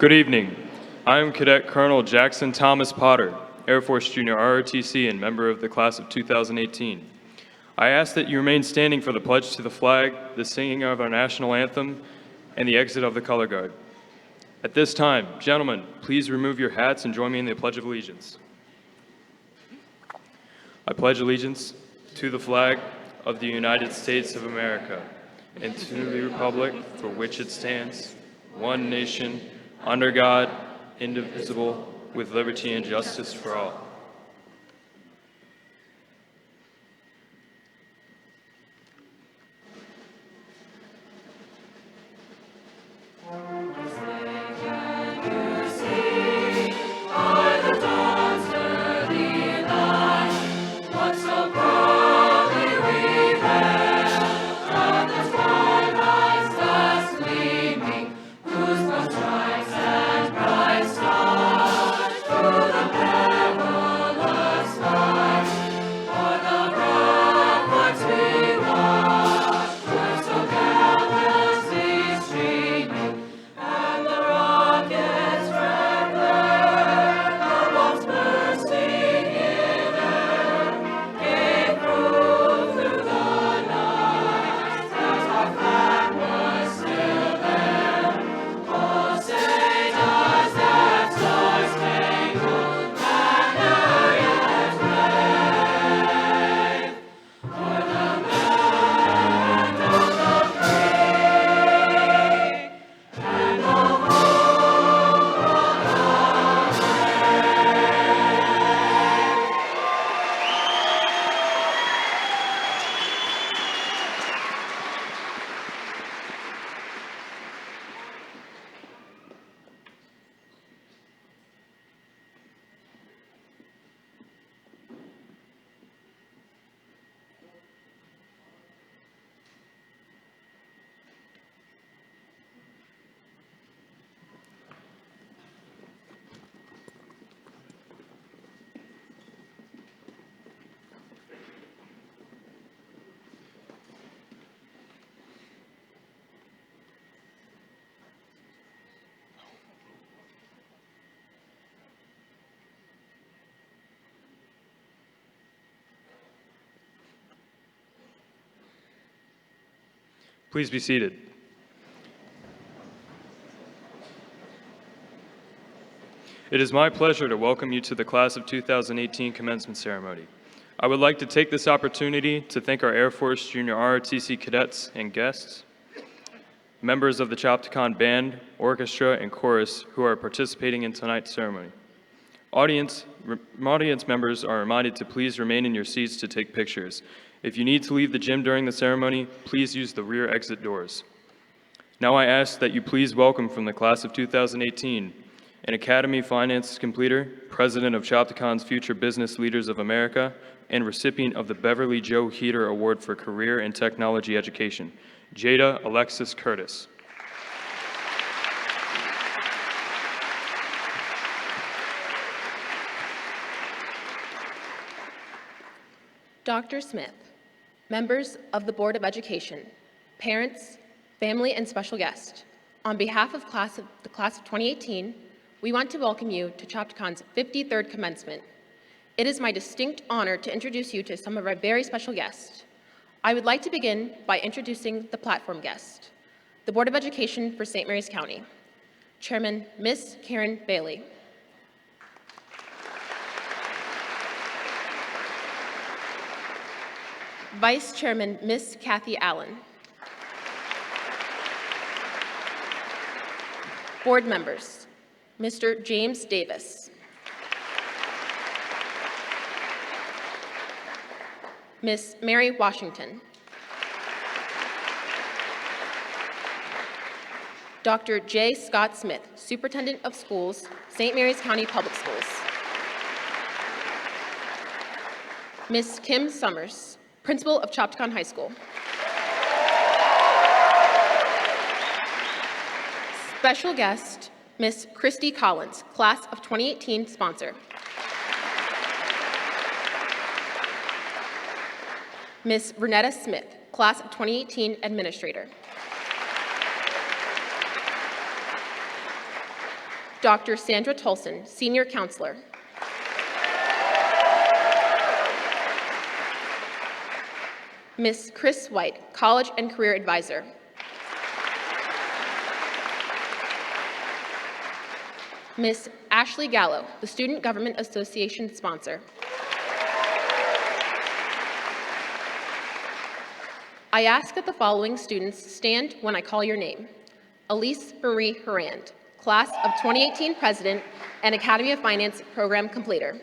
Good evening. I am Cadet Colonel Jackson Thomas Potter, Air Force Junior ROTC and member of the class of 2018. I ask that you remain standing for the pledge to the flag, the singing of our national anthem, and the exit of the color guard. At this time, gentlemen, please remove your hats and join me in the Pledge of Allegiance. I pledge allegiance to the flag of the United States of America and to the republic for which it stands, one nation, under God, indivisible, with liberty and justice for all. Please be seated. It is my pleasure to welcome you to the Class of 2018 Commencement Ceremony. I would like to take this opportunity to thank our Air Force Junior ROTC cadets and guests, members of the Chopticon Band, Orchestra, and Chorus who are participating in tonight's ceremony. Audience members are reminded to please remain in your seats to take pictures. If you need to leave the gym during the ceremony, please use the rear exit doors. Now I ask that you please welcome from the class of 2018, an Academy Finance completer, president of Chopticon's Future Business Leaders of America, and recipient of the Beverly Joe Heater Award for Career and Technology Education, Jada Alexis Curtis. Dr. Smith, members of the Board of Education, parents, family, and special guests, on behalf of the class of 2018, we want to welcome you to Chopticon's 53rd commencement. It is my distinct honor to introduce you to some of our very special guests. I would like to begin by introducing the platform guest, the Board of Education for St. Mary's County, Chairman Miss Karen Bailey. Vice Chairman Miss Kathy Allen. Board members, Mr. James Davis. Miss Mary Washington. Dr. J. Scott Smith, Superintendent of Schools, St. Mary's County Public Schools. Miss Kim Summers, Principal of Chopticon High School. Special guest, Miss Christy Collins, Class of 2018 sponsor. Miss Renetta Smith, Class of 2018 administrator. Dr. Sandra Tolson, Senior Counselor. Ms. Chris White, College and Career Advisor. Ms. Ashley Gallo, the Student Government Association sponsor. I ask that the following students stand when I call your name. Elise Marie Harand, Class of 2018 President and Academy of Finance Program Completer.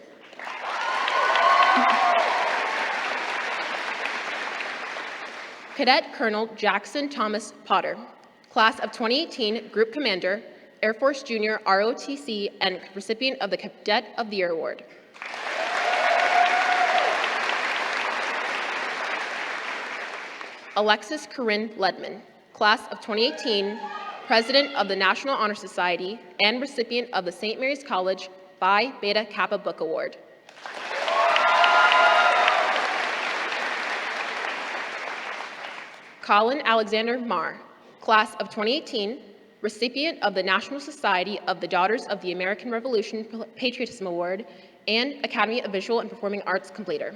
Cadet Colonel Jackson Thomas Potter, Class of 2018 Group Commander, Air Force Junior ROTC and recipient of the Cadet of the Year Award. Alexis Corinne Ledman, Class of 2018, President of the National Honor Society and recipient of the St. Mary's College Phi Beta Kappa Book Award. Colin Alexander Marr, Class of 2018, recipient of the National Society of the Daughters of the American Revolution Patriotism Award and Academy of Visual and Performing Arts Completer.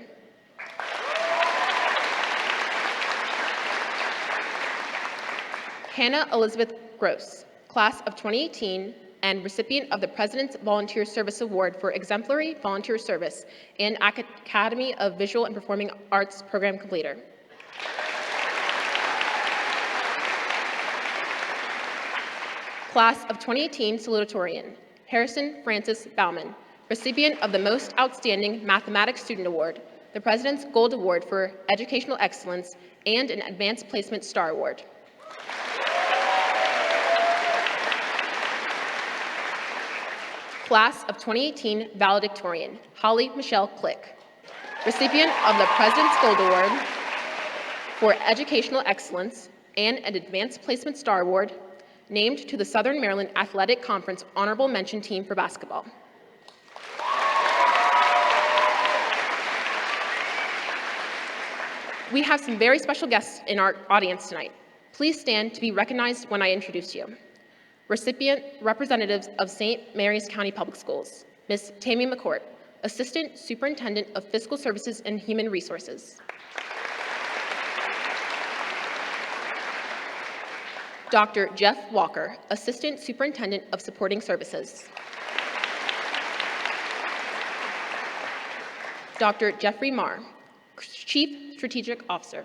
Hannah Elizabeth Gross, Class of 2018, and recipient of the President's Volunteer Service Award for Exemplary Volunteer Service and Academy of Visual and Performing Arts Program Completer. Class of 2018 Salutatorian, Harrison Francis Bauman, recipient of the Most Outstanding Mathematics Student Award, the President's Gold Award for Educational Excellence, and an Advanced Placement Star Award. Class of 2018 Valedictorian, Holly Michelle Click, recipient of the President's Gold Award for Educational Excellence and an Advanced Placement Star Award, named to the Southern Maryland Athletic Conference Honorable Mention Team for basketball. We have some very special guests in our audience tonight. Please stand to be recognized when I introduce you. Recipient representatives of St. Mary's County Public Schools, Ms. Tammy McCourt, Assistant Superintendent of Fiscal Services and Human Resources. Dr. Jeff Walker, Assistant Superintendent of Supporting Services. Dr. Jeffrey Marr, Chief Strategic Officer.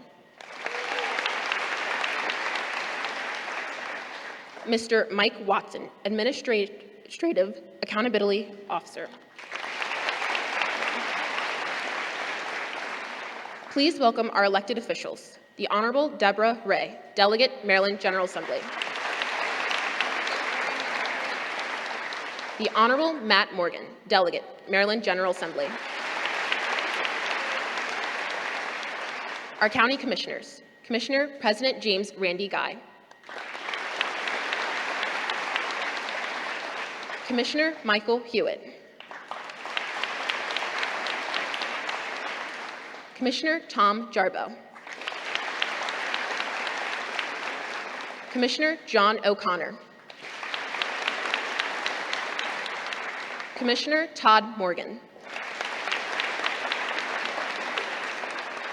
Mr. Mike Watson, Administrative Accountability Officer. Please welcome our elected officials. The Honorable Deborah Ray, Delegate, Maryland General Assembly. The Honorable Matt Morgan, Delegate, Maryland General Assembly. Our County Commissioners, Commissioner President James Randy Guy. Commissioner Michael Hewitt. Commissioner Tom Jarboe. Commissioner John O'Connor. Commissioner Todd Morgan.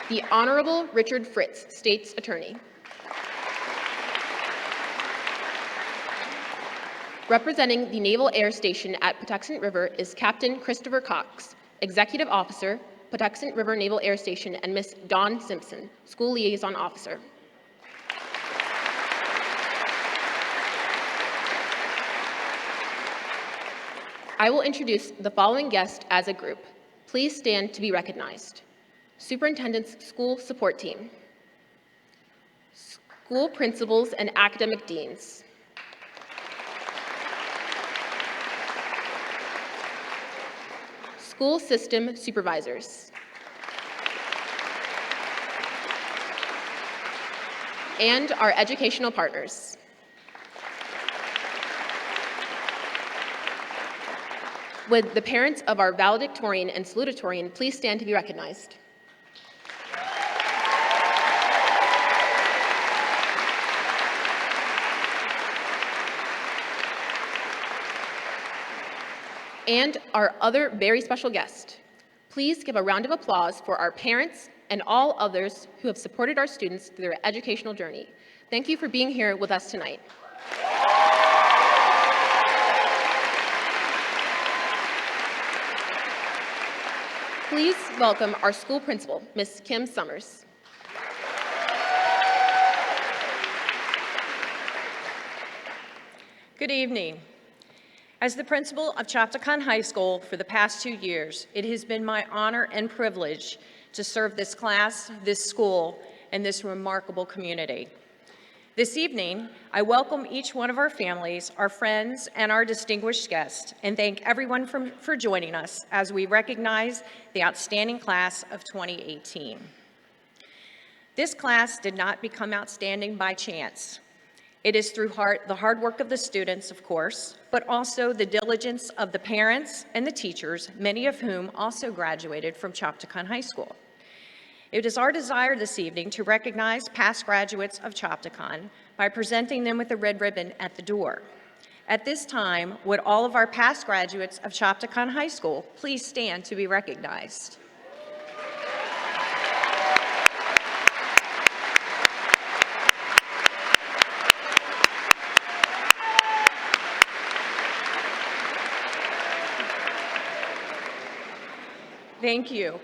The Honorable Richard Fritz, State's Attorney. Representing the Naval Air Station at Patuxent River is Captain Christopher Cox, Executive Officer, Patuxent River Naval Air Station, and Ms. Dawn Simpson, School Liaison Officer. I will introduce the following guests as a group. Please stand to be recognized. Superintendent's School Support Team, School Principals and Academic Deans, School System Supervisors, and our educational partners. Would the parents of our valedictorian and salutatorian please stand to be recognized? and our other very special guest. Please give a round of applause for our parents and all others who have supported our students through their educational journey. Thank you for being here with us tonight. Please welcome our school principal, Ms. Kim Summers. Good evening. As the principal of Chopticon High School for the past 2 years, it has been my honor and privilege to serve this class, this school, and this remarkable community. This evening, I welcome each one of our families, our friends, and our distinguished guests, and thank everyone for joining us as we recognize the outstanding class of 2018. This class did not become outstanding by chance. It is through the hard work of the students, of course, but also the diligence of the parents and the teachers, many of whom also graduated from Chopticon High School. It is our desire this evening to recognize past graduates of Chopticon by presenting them with a red ribbon at the door. At this time, would all of our past graduates of Chopticon High School please stand to be recognized? Thank you.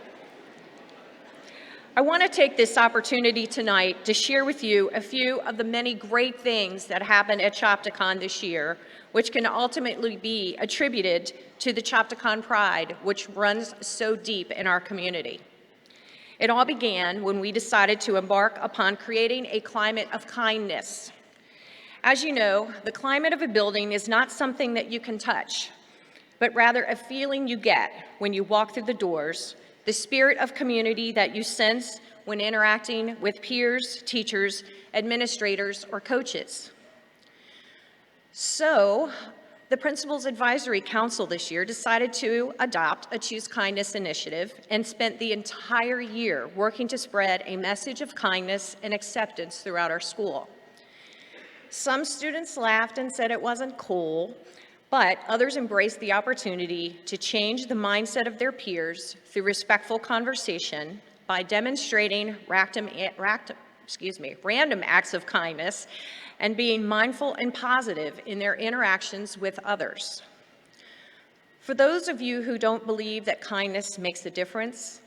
I want to take this opportunity tonight to share with you a few of the many great things that happened at Chopticon this year, which can ultimately be attributed to the Chopticon pride, which runs so deep in our community. It all began when we decided to embark upon creating a climate of kindness. As you know, the climate of a building is not something that you can touch, but rather a feeling you get when you walk through the doors, the spirit of community that you sense when interacting with peers, teachers, administrators, or coaches. So, the Principal's Advisory Council this year decided to adopt a Choose Kindness initiative and spent the entire year working to spread a message of kindness and acceptance throughout our school. Some students laughed and said it wasn't cool, but others embraced the opportunity to change the mindset of their peers through respectful conversation by demonstrating random acts of kindness and being mindful and positive in their interactions with others. For those of you who don't believe that kindness makes a difference,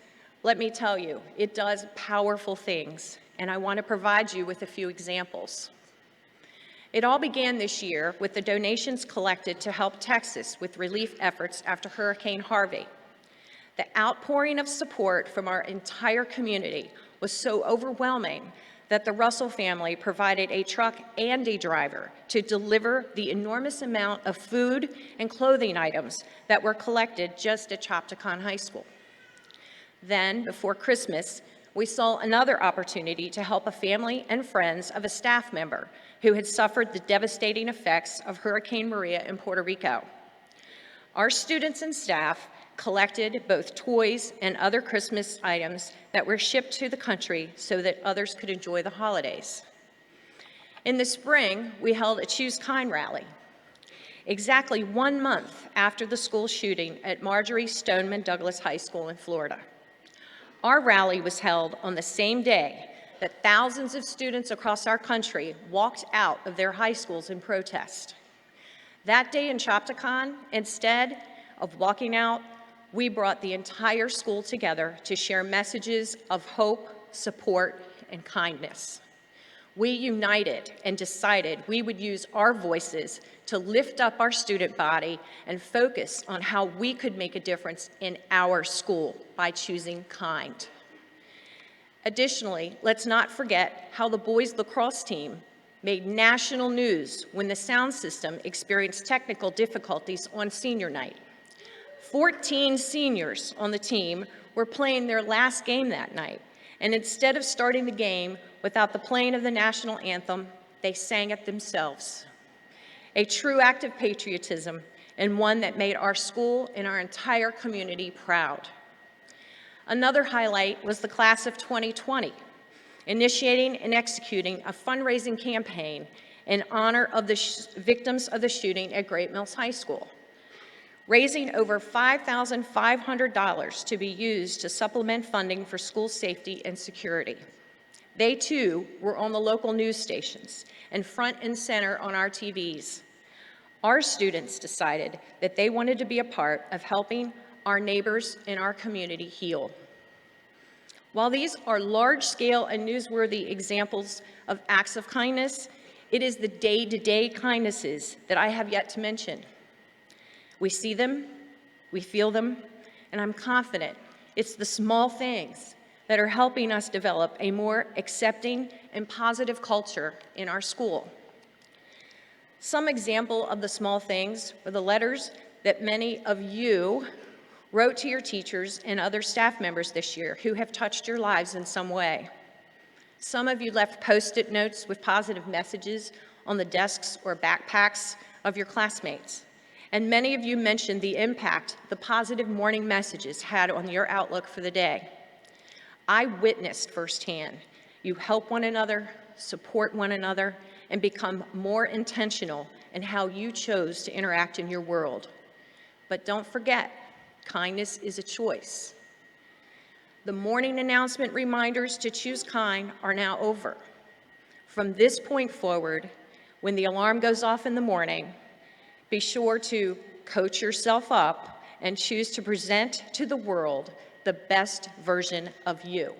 let me tell you, it does powerful things, and I want to provide you with a few examples. It all began this year with the donations collected to help Texas with relief efforts after Hurricane Harvey. The outpouring of support from our entire community was so overwhelming that the Russell family provided a truck and a driver to deliver the enormous amount of food and clothing items that were collected just at Chopticon High School. Then, before Christmas, we saw another opportunity to help a family and friends of a staff member who had suffered the devastating effects of Hurricane Maria in Puerto Rico. Our students and staff collected both toys and other Christmas items that were shipped to the country so that others could enjoy the holidays. In the spring, we held a Choose Kind rally, exactly 1 month after the school shooting at Marjorie Stoneman Douglas High School in Florida. Our rally was held on the same day that thousands of students across our country walked out of their high schools in protest. That day in Chopticon, instead of walking out, we brought the entire school together to share messages of hope, support, and kindness. We united and decided we would use our voices to lift up our student body and focus on how we could make a difference in our school by choosing kind. Additionally, let's not forget how the boys lacrosse team made national news when the sound system experienced technical difficulties on senior night. 14 seniors on the team were playing their last game that night, and instead of starting the game without the playing of the national anthem, they sang it themselves. A true act of patriotism, and one that made our school and our entire community proud. Another highlight was the class of 2020, initiating and executing a fundraising campaign in honor of the victims of the shooting at Great Mills High School. raising over $5,500 to be used to supplement funding for school safety and security. They too were on the local news stations and front and center on our TVs. Our students decided that they wanted to be a part of helping our neighbors in our community heal. While these are large-scale and newsworthy examples of acts of kindness, it is the day-to-day kindnesses that I have yet to mention. We see them, we feel them, and I'm confident it's the small things that are helping us develop a more accepting and positive culture in our school. Some example of the small things are the letters that many of you wrote to your teachers and other staff members this year who have touched your lives in some way. Some of you left Post-it notes with positive messages on the desks or backpacks of your classmates. And many of you mentioned the impact the positive morning messages had on your outlook for the day. I witnessed firsthand you help one another, support one another, and become more intentional in how you chose to interact in your world. But don't forget, kindness is a choice. The morning announcement reminders to choose kind are now over. From this point forward, when the alarm goes off in the morning, be sure to coach yourself up and choose to present to the world the best version of you.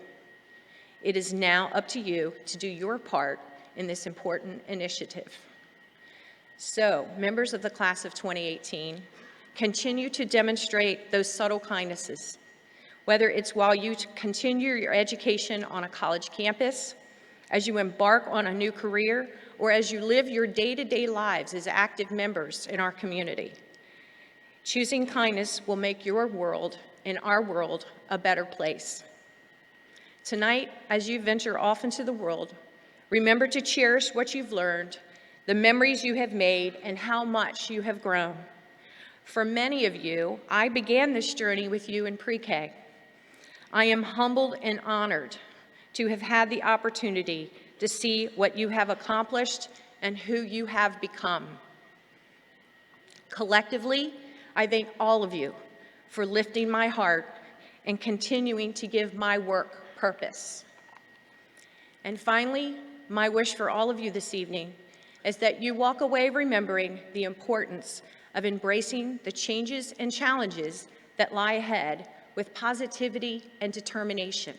It is now up to you to do your part in this important initiative. So, members of the class of 2018, continue to demonstrate those subtle kindnesses, whether it's while you continue your education on a college campus, as you embark on a new career, or as you live your day-to-day lives as active members in our community. Choosing kindness will make your world and our world a better place. Tonight, as you venture off into the world, remember to cherish what you've learned, the memories you have made, and how much you have grown. For many of you, I began this journey with you in pre-K. I am humbled and honored to have had the opportunity to see what you have accomplished and who you have become. Collectively, I thank all of you for lifting my heart and continuing to give my work purpose. And finally, my wish for all of you this evening is that you walk away remembering the importance of embracing the changes and challenges that lie ahead with positivity and determination.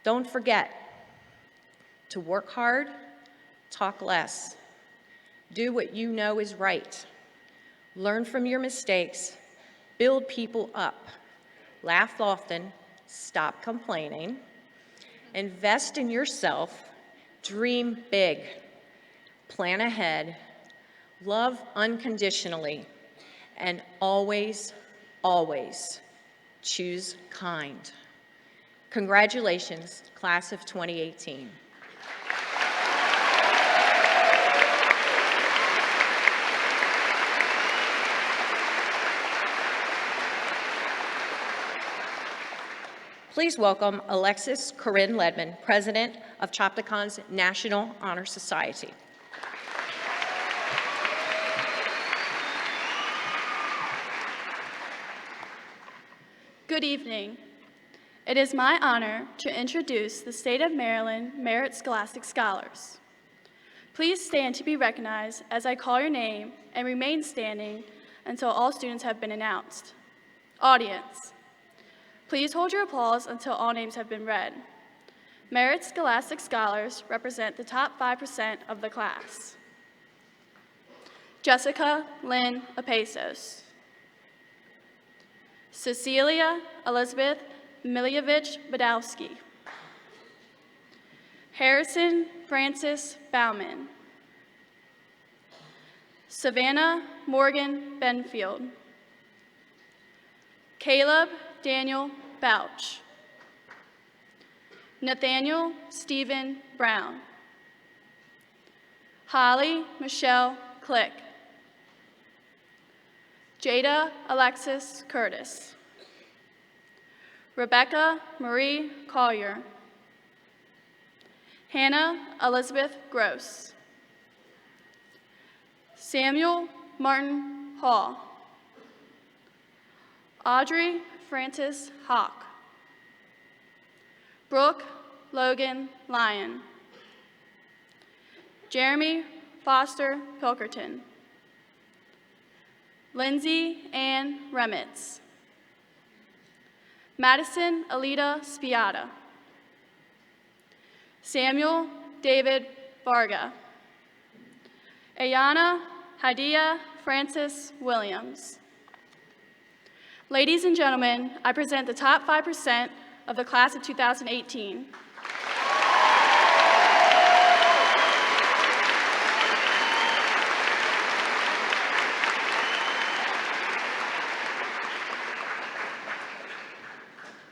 Don't forget to work hard, talk less, do what you know is right, learn from your mistakes, build people up, laugh often, stop complaining, invest in yourself, dream big, plan ahead, love unconditionally, and always, always choose kind. Congratulations, class of 2018. Please welcome Alexis Corinne Ledman, President of Chopticon's National Honor Society. Good evening. It is my honor to introduce the State of Maryland Merit Scholastic Scholars. Please stand to be recognized as I call your name and remain standing until all students have been announced. Audience, please hold your applause until all names have been read. Merit Scholastic Scholars represent the top 5% of the class. Jessica Lynn Apesos. Cecilia Elizabeth Milyevich Badowski. Harrison Francis Bauman. Savannah Morgan Benfield. Caleb Daniel Bouch. Nathaniel Stephen Brown. Holly Michelle Click. Jada Alexis Curtis. Rebecca Marie Collier. Hannah Elizabeth Gross. Samuel Martin Hall. Audrey Frances Hawk. Brooke Logan Lyon. Jeremy Foster Pilkerton. Lindsay Ann Remitz. Madison Alita Spiata. Samuel David Varga. Ayana Hadia Francis Williams. Ladies and gentlemen, I present the top 5% of the class of 2018.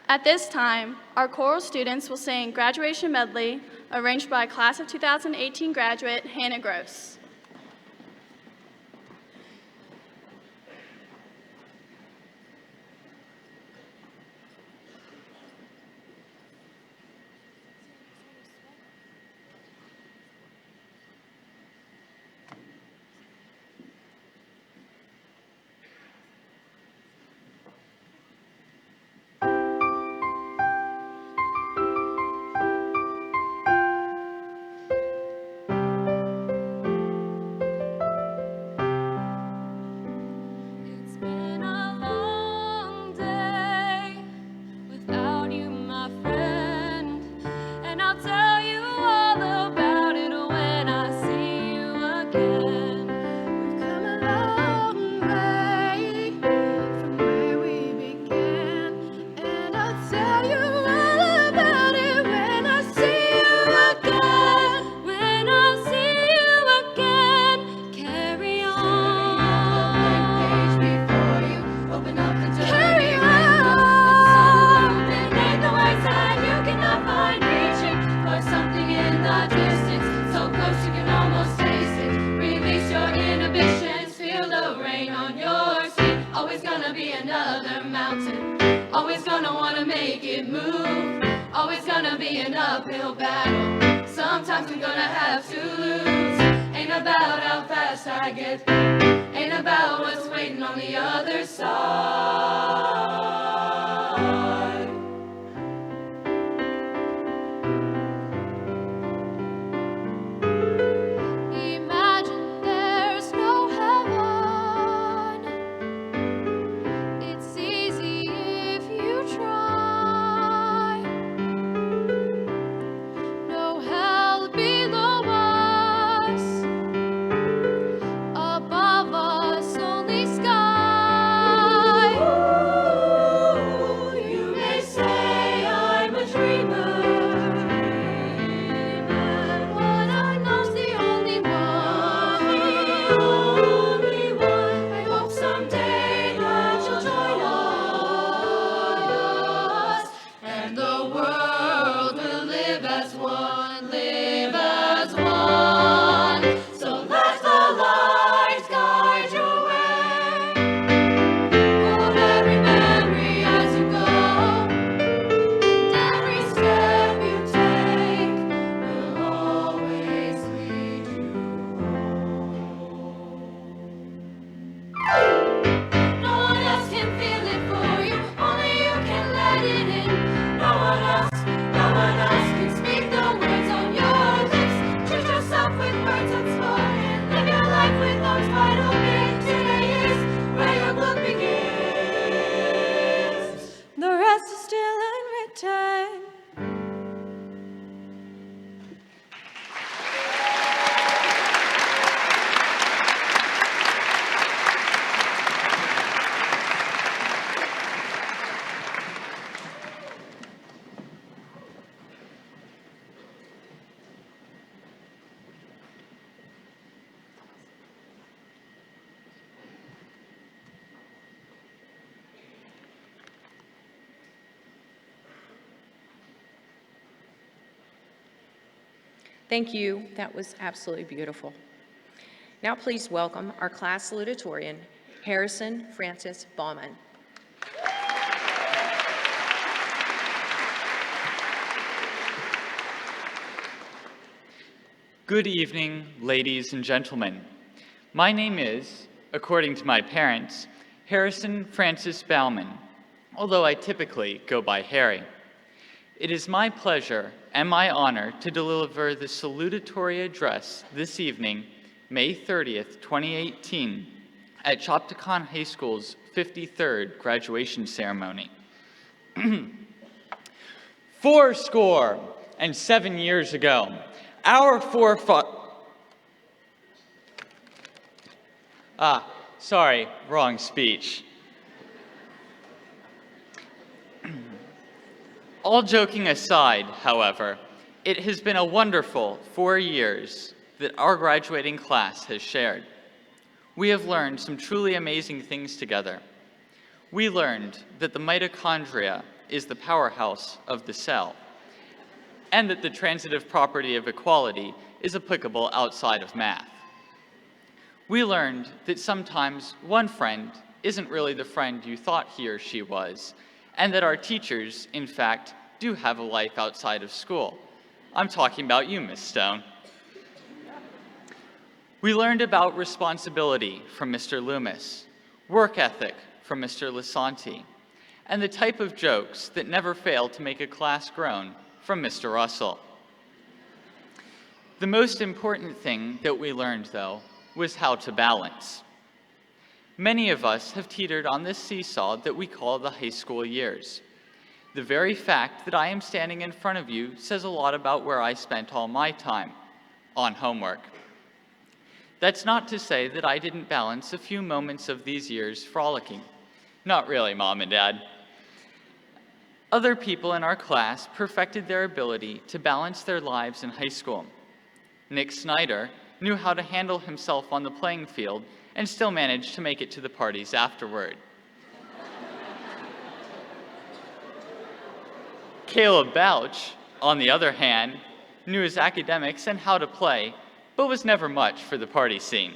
At this time, our choral students will sing Graduation Medley, arranged by Class of 2018 graduate Hannah Gross. Thank you. That was absolutely beautiful. Now please welcome our class salutatorian, Harrison Francis Baumann. Good evening, ladies and gentlemen. My name is, according to my parents, Harrison Francis Bauman, although I typically go by Harry. It is my pleasure and my honor to deliver the salutatory address this evening, May 30th, 2018, at Chopticon High School's 53rd graduation ceremony. 77 years ago, our sorry, wrong speech. All joking aside, however, it has been a wonderful 4 years that our graduating class has shared. We have learned some truly amazing things together. We learned that the mitochondria is the powerhouse of the cell, and that the transitive property of equality is applicable outside of math. We learned that sometimes one friend isn't really the friend you thought he or she was, and that our teachers, in fact, do have a life outside of school. I'm talking about you, Miss Stone. We learned about responsibility from Mr. Loomis, work ethic from Mr. Lisanti, and the type of jokes that never fail to make a class groan from Mr. Russell. The most important thing that we learned, though, was how to balance. Many of us have teetered on this seesaw that we call the high school years. The very fact that I am standing in front of you says a lot about where I spent all my time, on homework. That's not to say that I didn't balance a few moments of these years frolicking. Not really, Mom and Dad. Other people in our class perfected their ability to balance their lives in high school. Nick Snyder knew how to handle himself on the playing field and still managed to make it to the parties afterward. Caleb Bouch, on the other hand, knew his academics and how to play, but was never much for the party scene.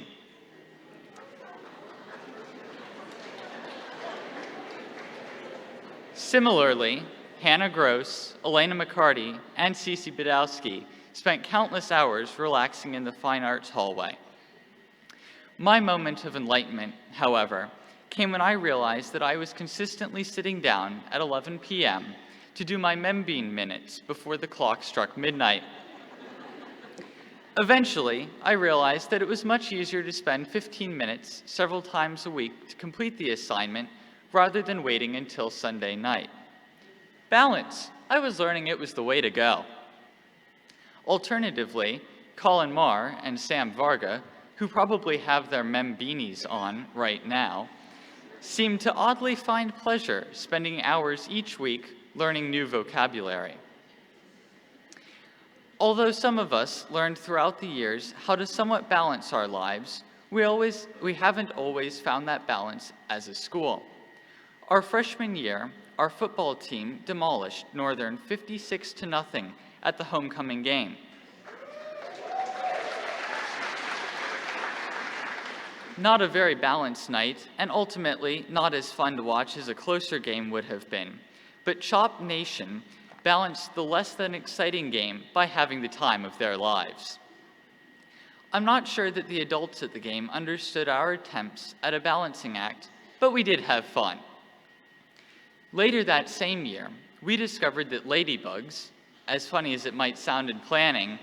Similarly, Hannah Gross, Elena McCarty, and Cece Badowski spent countless hours relaxing in the fine arts hallway. My moment of enlightenment, however, came when I realized that I was consistently sitting down at 11 p.m. to do my Membean minutes before the clock struck midnight. Eventually, I realized that it was much easier to spend 15 minutes several times a week to complete the assignment rather than waiting until Sunday night. Balance. I was learning it was the way to go. Alternatively, Colin Marr and Sam Varga, who probably have their Membeanies on right now, seemed to oddly find pleasure spending hours each week learning new vocabulary. Although some of us learned throughout the years how to somewhat balance our lives, we haven't always found that balance as a school. Our freshman year, our football team demolished Northern 56-0 at the homecoming game. Not a very balanced night, and ultimately not as fun to watch as a closer game would have been. But Chop Nation balanced the less than exciting game by having the time of their lives. I'm not sure that the adults at the game understood our attempts at a balancing act, but we did have fun. Later that same year, we discovered that ladybugs, as funny as it might sound in planning,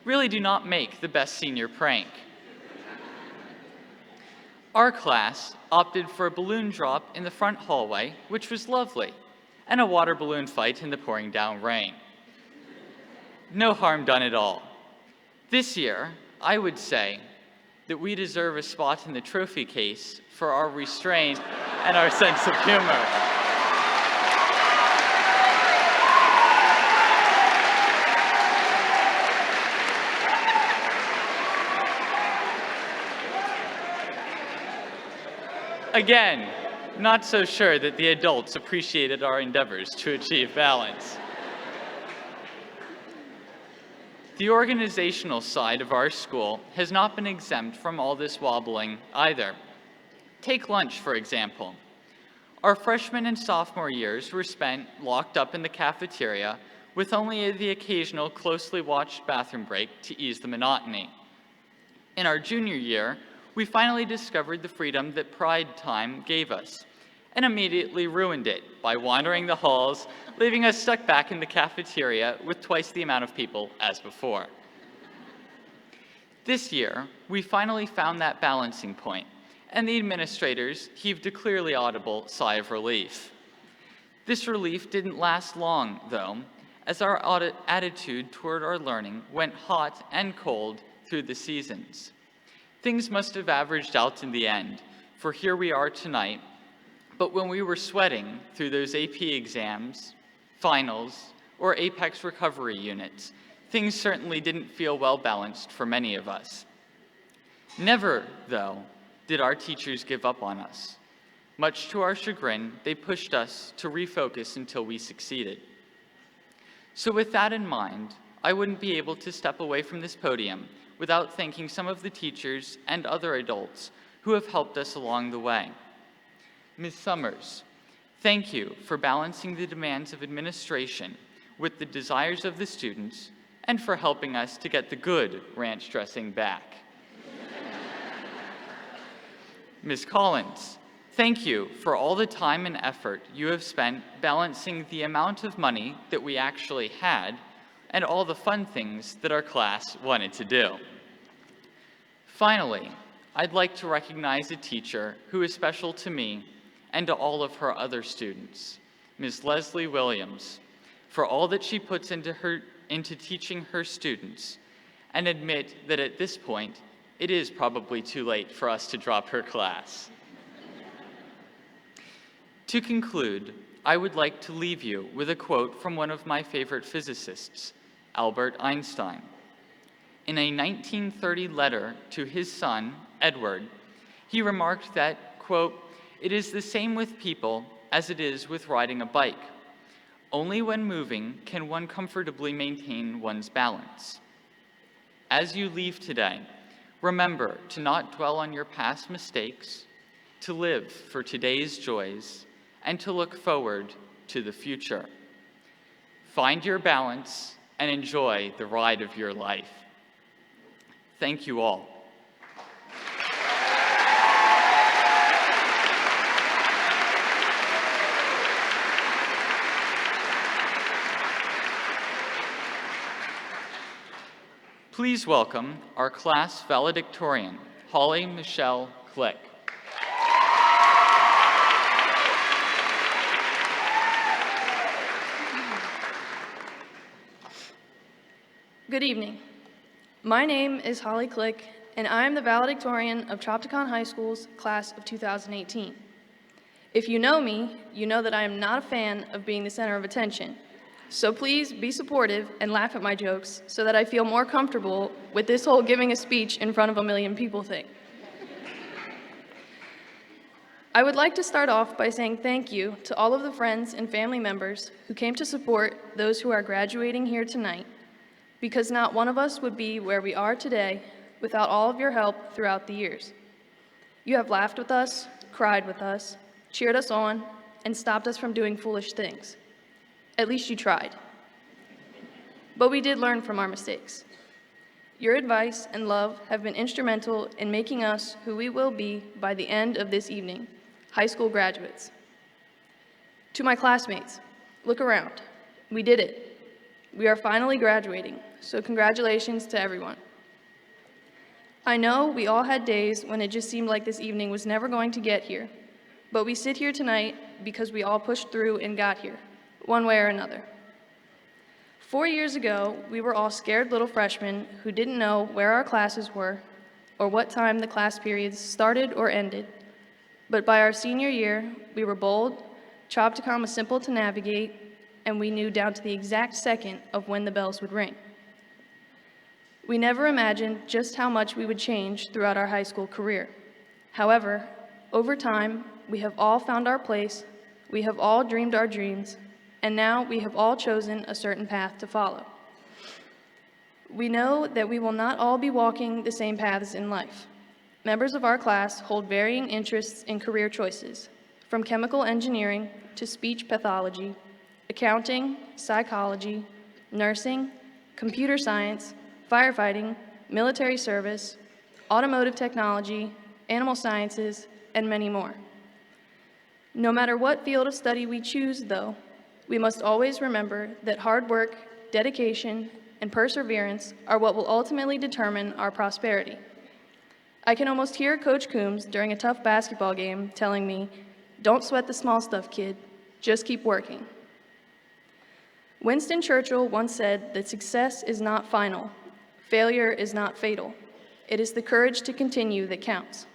really do not make the best senior prank. Our class opted for a balloon drop in the front hallway, which was lovely, and a water balloon fight in the pouring down rain. No harm done at all. This year, I would say that we deserve a spot in the trophy case for our restraint and our sense of humor. Again, not so sure that the adults appreciated our endeavors to achieve balance. The organizational side of our school has not been exempt from all this wobbling either. Take lunch, for example. Our freshman and sophomore years were spent locked up in the cafeteria with only the occasional closely watched bathroom break to ease the monotony. In our junior year, we finally discovered the freedom that Pride time gave us, and immediately ruined it by wandering the halls, leaving us stuck back in the cafeteria with twice the amount of people as before. This year, we finally found that balancing point, and the administrators heaved a clearly audible sigh of relief. This relief didn't last long, though, as our attitude toward our learning went hot and cold through the seasons. Things must have averaged out in the end, for here we are tonight, but when we were sweating through those AP exams, finals, or Apex recovery units, things certainly didn't feel well balanced for many of us. Never, though, did our teachers give up on us. Much to our chagrin, they pushed us to refocus until we succeeded. So with that in mind, I wouldn't be able to step away from this podium without thanking some of the teachers and other adults who have helped us along the way. Ms. Summers, thank you for balancing the demands of administration with the desires of the students and for helping us to get the good ranch dressing back. Ms. Collins, thank you for all the time and effort you have spent balancing the amount of money that we actually had and all the fun things that our class wanted to do. Finally, I'd like to recognize a teacher who is special to me and to all of her other students, Ms. Leslie Williams, for all that she puts into teaching her students, and admit that at this point, it is probably too late for us to drop her class. To conclude, I would like to leave you with a quote from one of my favorite physicists, Albert Einstein. In a 1930 letter to his son, Edward, he remarked that, quote, "It is the same with people as it is with riding a bike. Only when moving can one comfortably maintain one's balance." As you leave today, remember to not dwell on your past mistakes, to live for today's joys, and to look forward to the future. Find your balance and enjoy the ride of your life. Thank you all. Please welcome our class valedictorian, Holly Michelle Click. Good evening. My name is Holly Click, and I am the valedictorian of Chopticon High School's class of 2018. If you know me, you know that I am not a fan of being the center of attention. So please be supportive and laugh at my jokes so that I feel more comfortable with this whole giving a speech in front of a million people thing. I would like to start off by saying thank you to all of the friends and family members who came to support those who are graduating here tonight, because not one of us would be where we are today without all of your help throughout the years. You have laughed with us, cried with us, cheered us on, and stopped us from doing foolish things. At least you tried. But we did learn from our mistakes. Your advice and love have been instrumental in making us who we will be by the end of this evening, high school graduates. To my classmates, look around. We did it. We are finally graduating, so congratulations to everyone. I know we all had days when it just seemed like this evening was never going to get here, but we sit here tonight because we all pushed through and got here, one way or another. 4 years ago, we were all scared little freshmen who didn't know where our classes were or what time the class periods started or ended. But by our senior year, we were bold, Chopticon was simple to navigate, and we knew down to the exact second of when the bells would ring. We never imagined just how much we would change throughout our high school career. However, over time, we have all found our place, we have all dreamed our dreams, and now we have all chosen a certain path to follow. We know that we will not all be walking the same paths in life. Members of our class hold varying interests in career choices, from chemical engineering to speech pathology, accounting, psychology, nursing, computer science, firefighting, military service, automotive technology, animal sciences, and many more. No matter what field of study we choose, though, we must always remember that hard work, dedication, and perseverance are what will ultimately determine our prosperity. I can almost hear Coach Coombs during a tough basketball game telling me, "Don't sweat the small stuff, kid. Just keep working." Winston Churchill once said that success is not final. Failure is not fatal. It is the courage to continue that counts.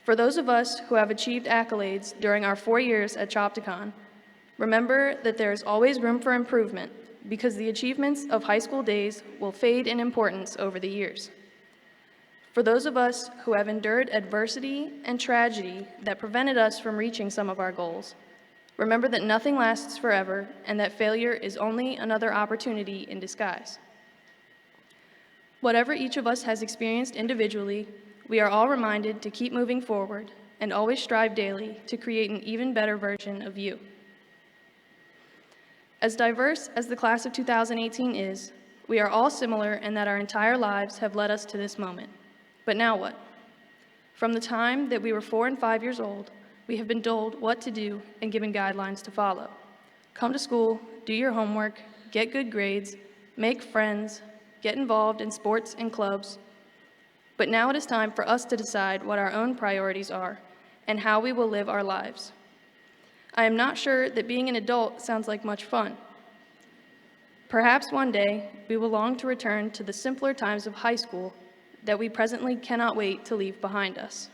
For those of us who have achieved accolades during our 4 years at Chopticon, remember that there is always room for improvement because the achievements of high school days will fade in importance over the years. For those of us who have endured adversity and tragedy that prevented us from reaching some of our goals, remember that nothing lasts forever and that failure is only another opportunity in disguise. Whatever each of us has experienced individually, we are all reminded to keep moving forward and always strive daily to create an even better version of you. As diverse as the class of 2018 is, we are all similar in that our entire lives have led us to this moment. But now what? From the time that we were 4 and 5 years old, we have been told what to do and given guidelines to follow. Come to school, do your homework, get good grades, make friends, get involved in sports and clubs. But now it is time for us to decide what our own priorities are and how we will live our lives. I am not sure that being an adult sounds like much fun. Perhaps one day we will long to return to the simpler times of high school that we presently cannot wait to leave behind us.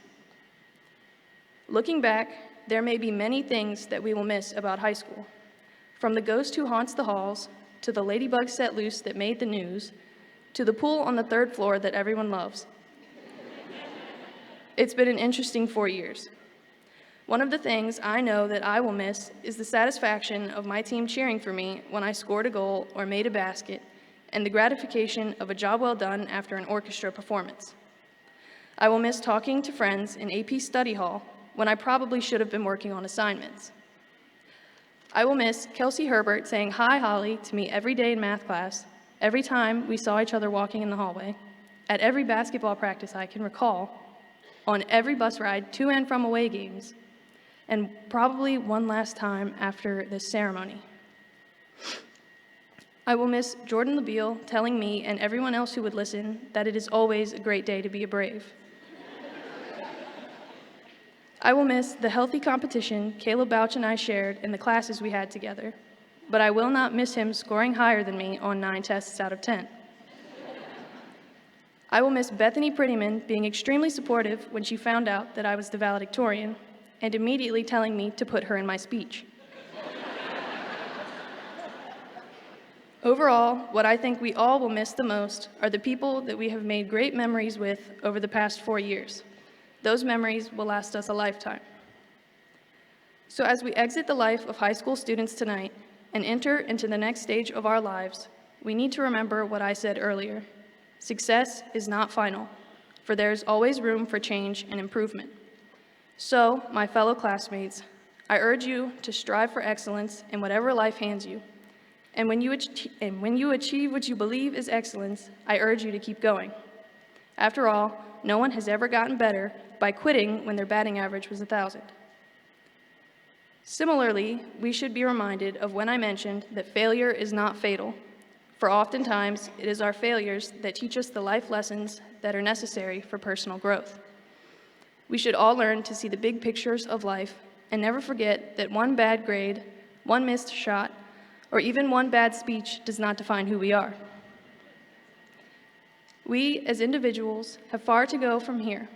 Looking back, there may be many things that we will miss about high school, from the ghost who haunts the halls, to the ladybug set loose that made the news, to the pool on the 3rd floor that everyone loves. It's been an interesting 4 years. One of the things I know that I will miss is the satisfaction of my team cheering for me when I scored a goal or made a basket, and the gratification of a job well done after an orchestra performance. I will miss talking to friends in AP study hall when I probably should have been working on assignments. I will miss Kelsey Herbert saying "Hi, Holly" to me every day in math class, every time we saw each other walking in the hallway, at every basketball practice I can recall, on every bus ride to and from away games, and probably one last time after this ceremony. I will miss Jordan LaBeal telling me and everyone else who would listen that it is always a great day to be a Brave. I will miss the healthy competition Caleb Bouch and I shared in the classes we had together, but I will not miss him scoring higher than me on 9 tests out of 10. I will miss Bethany Prettyman being extremely supportive when she found out that I was the valedictorian and immediately telling me to put her in my speech. Overall, what I think we all will miss the most are the people that we have made great memories with over the past 4 years. Those memories will last us a lifetime. So as we exit the life of high school students tonight and enter into the next stage of our lives, we need to remember what I said earlier. Success is not final, for there is always room for change and improvement. So, my fellow classmates, I urge you to strive for excellence in whatever life hands you. And when you achieve what you believe is excellence, I urge you to keep going. After all, no one has ever gotten better by quitting when their batting average was 1,000. Similarly, we should be reminded of when I mentioned that failure is not fatal, for oftentimes it is our failures that teach us the life lessons that are necessary for personal growth. We should all learn to see the big pictures of life and never forget that one bad grade, one missed shot, or even one bad speech does not define who we are. We, as individuals, have far to go from here.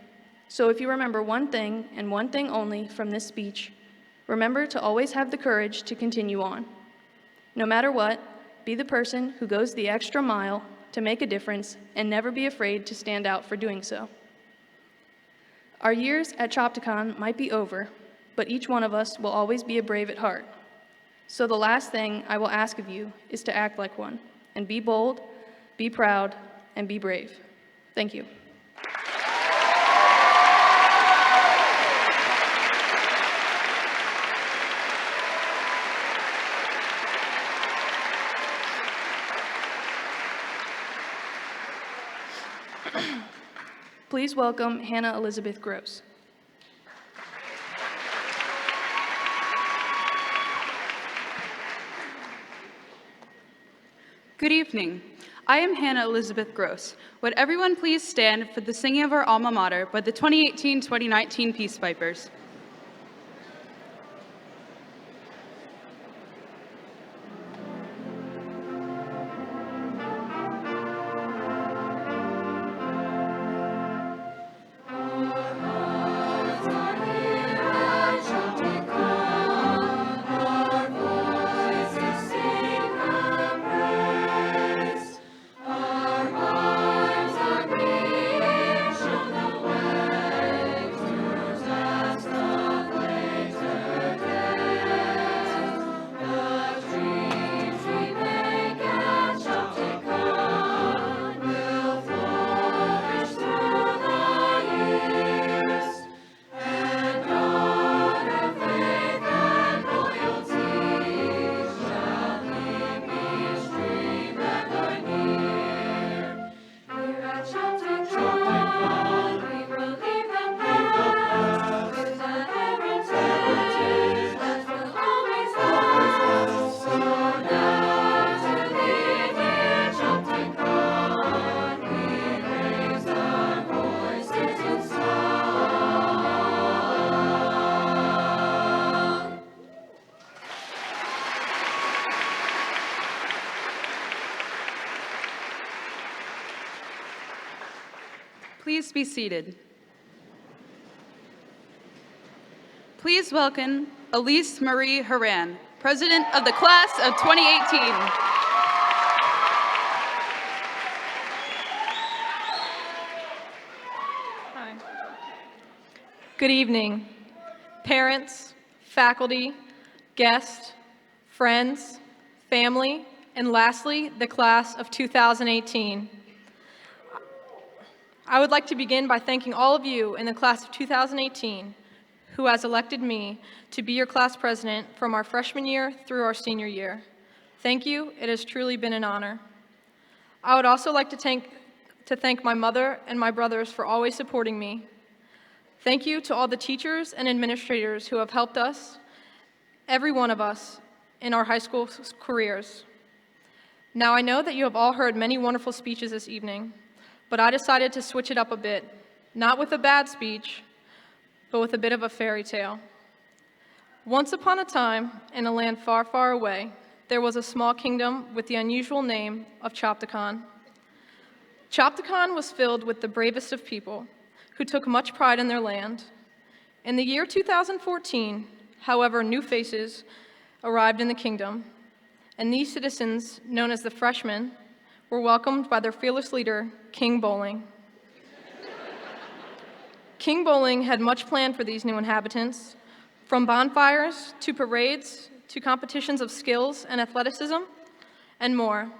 So if you remember one thing and one thing only from this speech, remember to always have the courage to continue on. No matter what, be the person who goes the extra mile to make a difference and never be afraid to stand out for doing so. Our years at Chopticon might be over, but each one of us will always be a brave at heart. So the last thing I will ask of you is to act like one, and be bold, be proud, and be brave. Thank you. Please welcome Hannah Elizabeth Gross. Good evening. I am Hannah Elizabeth Gross. Would everyone please stand for the singing of our alma mater by the 2018-2019 Peace Pipers. Please be seated. Please welcome Elise Marie Haran, President of the Class of 2018. Hi. Good evening, parents, faculty, guests, friends, family, and lastly, the class of 2018. I would like to begin by thanking all of you in the class of 2018 who has elected me to be your class president from our freshman year through our senior year. Thank you. It has truly been an honor. I would also like to thank my mother and my brothers for always supporting me. Thank you to all the teachers and administrators who have helped us, every one of us, in our high school careers. Now, I know that you have all heard many wonderful speeches this evening, but I decided to switch it up a bit, not with a bad speech, but with a bit of a fairy tale. Once upon a time, in a land far, far away, there was a small kingdom with the unusual name of Chopticon. Chopticon was filled with the bravest of people who took much pride in their land. In the year 2014, however, new faces arrived in the kingdom, and these citizens, known as the Freshmen, were welcomed by their fearless leader, King Bowling. King Bowling had much planned for these new inhabitants, from bonfires to parades to competitions of skills and athleticism, and more.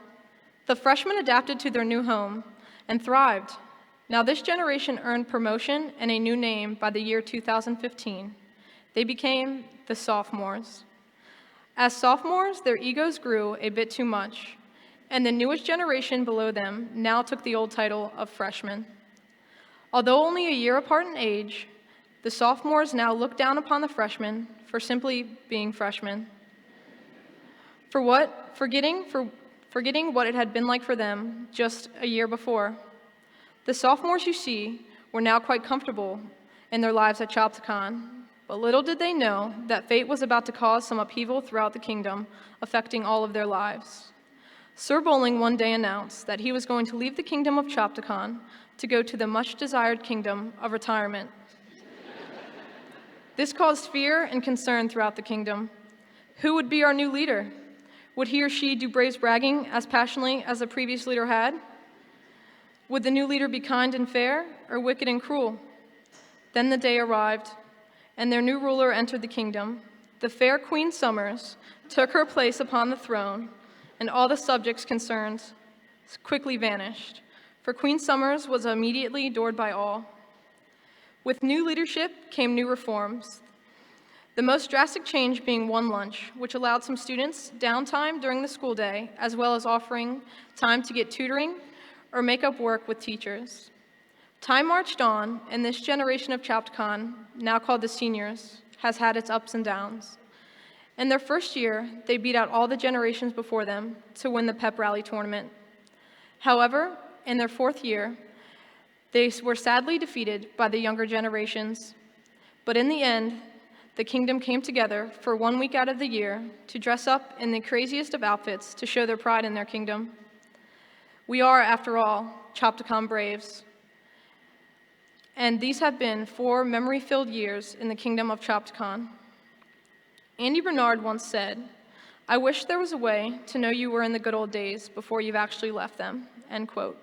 The freshmen adapted to their new home and thrived. Now this generation earned promotion and a new name by the year 2015. They became the sophomores. As sophomores, their egos grew a bit too much, and the newest generation below them now took the old title of freshmen. Although only a year apart in age, the sophomores now look down upon the freshmen for simply being freshmen. Forgetting what it had been like for them just a year before. The sophomores you see were now quite comfortable in their lives at Chopticon, but little did they know that fate was about to cause some upheaval throughout the kingdom, affecting all of their lives. Sir Bowling one day announced that he was going to leave the kingdom of Chopticon to go to the much-desired kingdom of retirement. This caused fear and concern throughout the kingdom. Who would be our new leader? Would he or she do Braves bragging as passionately as the previous leader had? Would the new leader be kind and fair, or wicked and cruel? Then the day arrived, and their new ruler entered the kingdom. The fair Queen Summers took her place upon the throne, and all the subjects concerned quickly vanished, for Queen Summers was immediately adored by all. With new leadership came new reforms, the most drastic change being one lunch, which allowed some students downtime during the school day, as well as offering time to get tutoring or make up work with teachers. Time marched on, and this generation of Chopticon, now called the seniors, has had its ups and downs. In their first year, they beat out all the generations before them to win the pep rally tournament. However, in their fourth year, they were sadly defeated by the younger generations. But in the end, the kingdom came together for 1 week out of the year to dress up in the craziest of outfits to show their pride in their kingdom. We are, after all, Chopticon Braves. And these have been 4 memory-filled years in the kingdom of Chopticon. Andy Bernard once said, "I wish there was a way to know you were in the good old days before you've actually left them," end quote.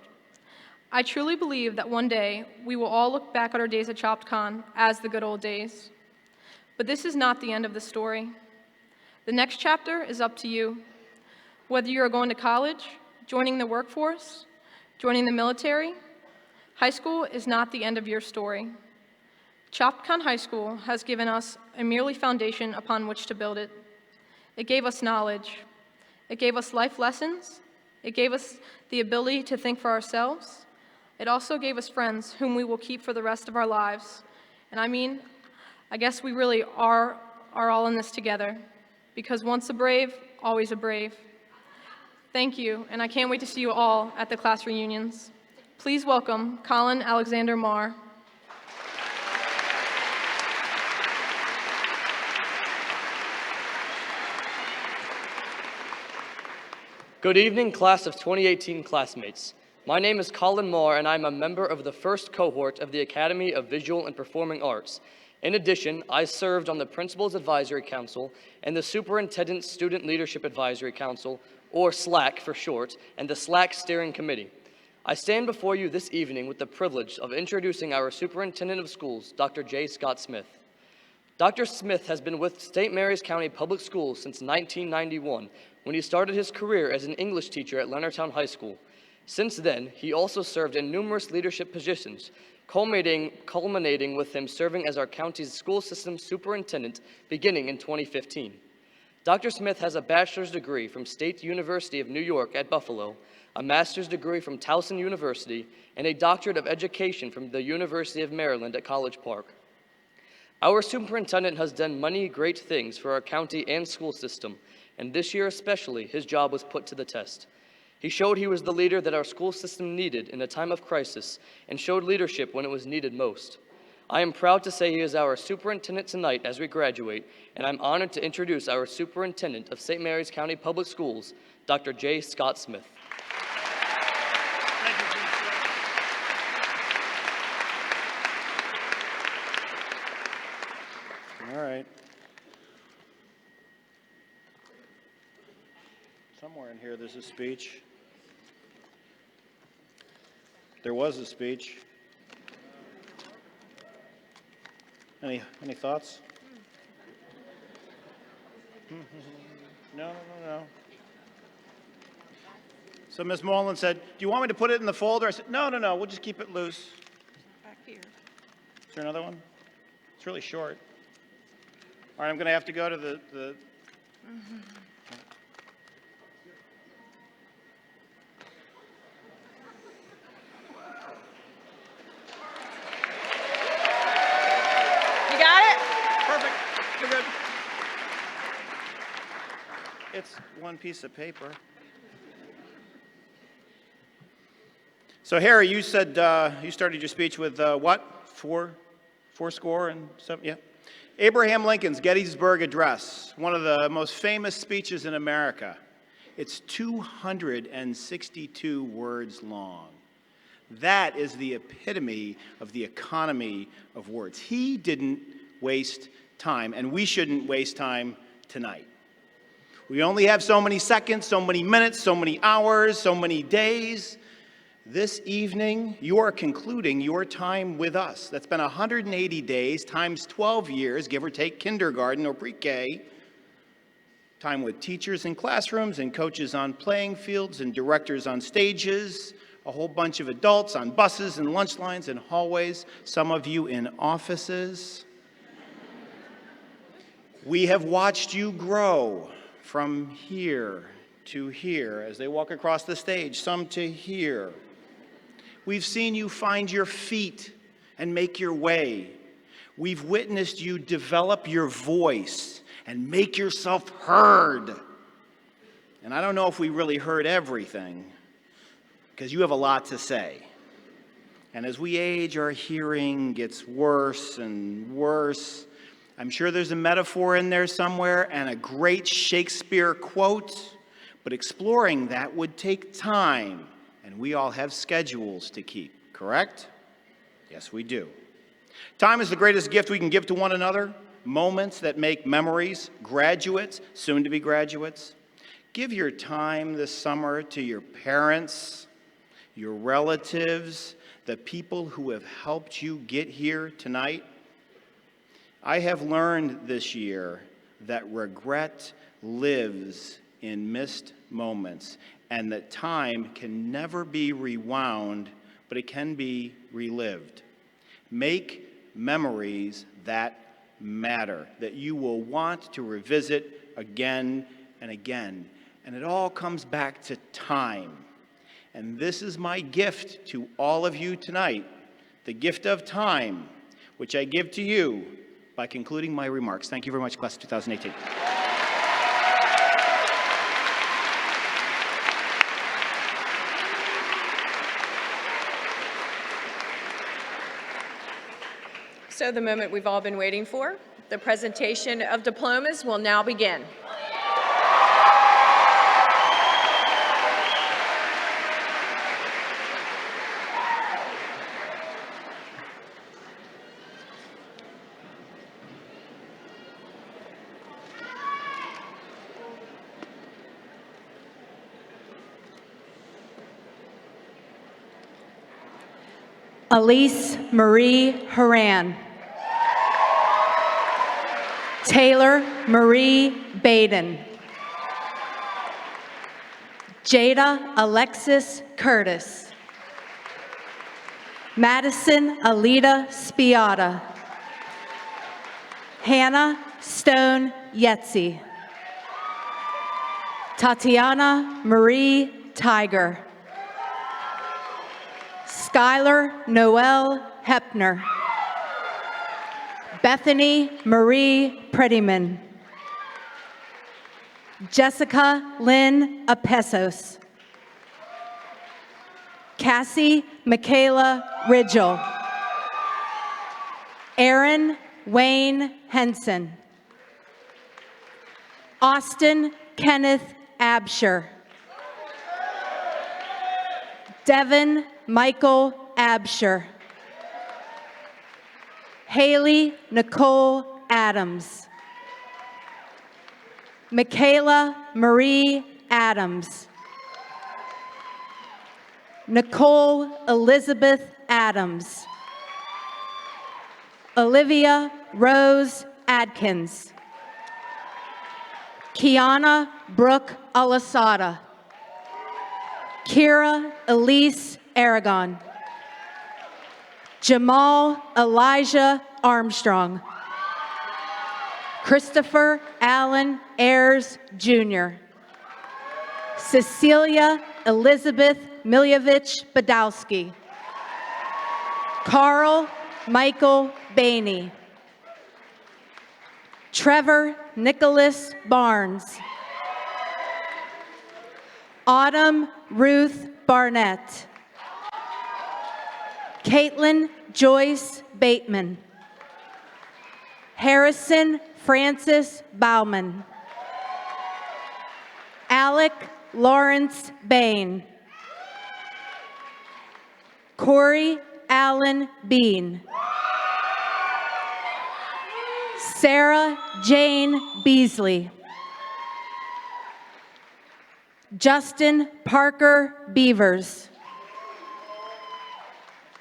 I truly believe that one day we will all look back at our days at Chopticon as the good old days. But this is not the end of the story. The next chapter is up to you. Whether you are going to college, joining the workforce, joining the military, high school is not the end of your story. Chopticon High School has given us a merely foundation upon which to build it. It gave us knowledge. It gave us life lessons. It gave us the ability to think for ourselves. It also gave us friends whom we will keep for the rest of our lives. And I guess we really are all in this together, because once a brave, always a brave. Thank you, and I can't wait to see you all at the class reunions. Please welcome Colin Alexander Marr. Good evening, class of 2018 classmates. My name is Colin Marr, and I'm a member of the first cohort of the Academy of Visual and Performing Arts. In addition, I served on the Principals Advisory Council and the Superintendent Student Leadership Advisory Council, or SLAC for short, and the SLAC Steering Committee. I stand before you this evening with the privilege of introducing our Superintendent of Schools, Dr. J. Scott Smith. Dr. Smith has been with St. Mary's County Public Schools since 1991, when he started his career as an English teacher at Leonardtown High School. Since then, he also served in numerous leadership positions, culminating with him serving as our county's school system superintendent beginning in 2015. Dr. Smith has a bachelor's degree from State University of New York at Buffalo, a master's degree from Towson University, and a doctorate of education from the University of Maryland at College Park. Our superintendent has done many great things for our county and school system, and this year especially, his job was put to the test. He showed he was the leader that our school system needed in a time of crisis and showed leadership when it was needed most. I am proud to say he is our superintendent tonight as we graduate, and I'm honored to introduce our superintendent of St. Mary's County Public Schools, Dr. J. Scott Smith. All right. Somewhere in here there's a speech. There was a speech. Any thoughts? No. So Ms. Mullen said, "Do you want me to put it in the folder?" I said, no, we'll just keep it loose. Back here. Is there another one? It's really short. All right, I'm going to have to go to the It's one piece of paper. So Harry, you said you started your speech with what? Four score and seven? Yeah. Abraham Lincoln's Gettysburg Address, one of the most famous speeches in America. It's 262 words long. That is the epitome of the economy of words. He didn't waste time, and we shouldn't waste time tonight. We only have so many seconds, so many minutes, so many hours, so many days. This evening, you are concluding your time with us. That's been 180 days times 12 years, give or take kindergarten or pre-K. Time with teachers in classrooms and coaches on playing fields and directors on stages, a whole bunch of adults on buses and lunch lines and hallways, some of you in offices. We have watched you grow from here to here as they walk across the stage, some to here. We've seen you find your feet and make your way. We've witnessed you develop your voice and make yourself heard. And I don't know if we really heard everything, because you have a lot to say. And as we age, our hearing gets worse and worse. I'm sure there's a metaphor in there somewhere and a great Shakespeare quote, but exploring that would take time, and we all have schedules to keep, correct? Yes, we do. Time is the greatest gift we can give to one another, moments that make memories. Graduates, soon to be graduates, give your time this summer to your parents, your relatives, the people who have helped you get here tonight. I have learned this year that regret lives in missed moments, and that time can never be rewound, but it can be relived. Make memories that matter, that you will want to revisit again and again. And it all comes back to time. And this is my gift to all of you tonight, the gift of time, which I give to you by concluding my remarks. Thank you very much, Class of 2018. So the moment we've all been waiting for, the presentation of diplomas will now begin. Elise Marie Haran. Taylor Marie Baden. Jada Alexis Curtis. Madison Alita Spiata. Hannah Stone Yetzi. Tatiana Marie Tiger. Skylar Noel Hepner. Bethany Marie Prettyman. Jessica Lynn Apesos. Cassie Michaela Ridgel. Aaron Wayne Henson. Austin Kenneth Absher. Devin Michael Absher. Haley Nicole Adams. Michaela Marie Adams. Nicole Elizabeth Adams. Olivia Rose Adkins. Kiana Brooke Alasada. Kira Elise Aragon. Jamal Elijah Armstrong. Christopher Allen Ayers Jr. Cecilia Elizabeth Milyevich Badowski. Carl Michael Bainey. Trevor Nicholas Barnes. Autumn Ruth Barnett. Caitlin Joyce Bateman. Harrison Francis Bauman. Alec Lawrence Bain. Corey Allen Bean. Sarah Jane Beasley. Justin Parker Beavers.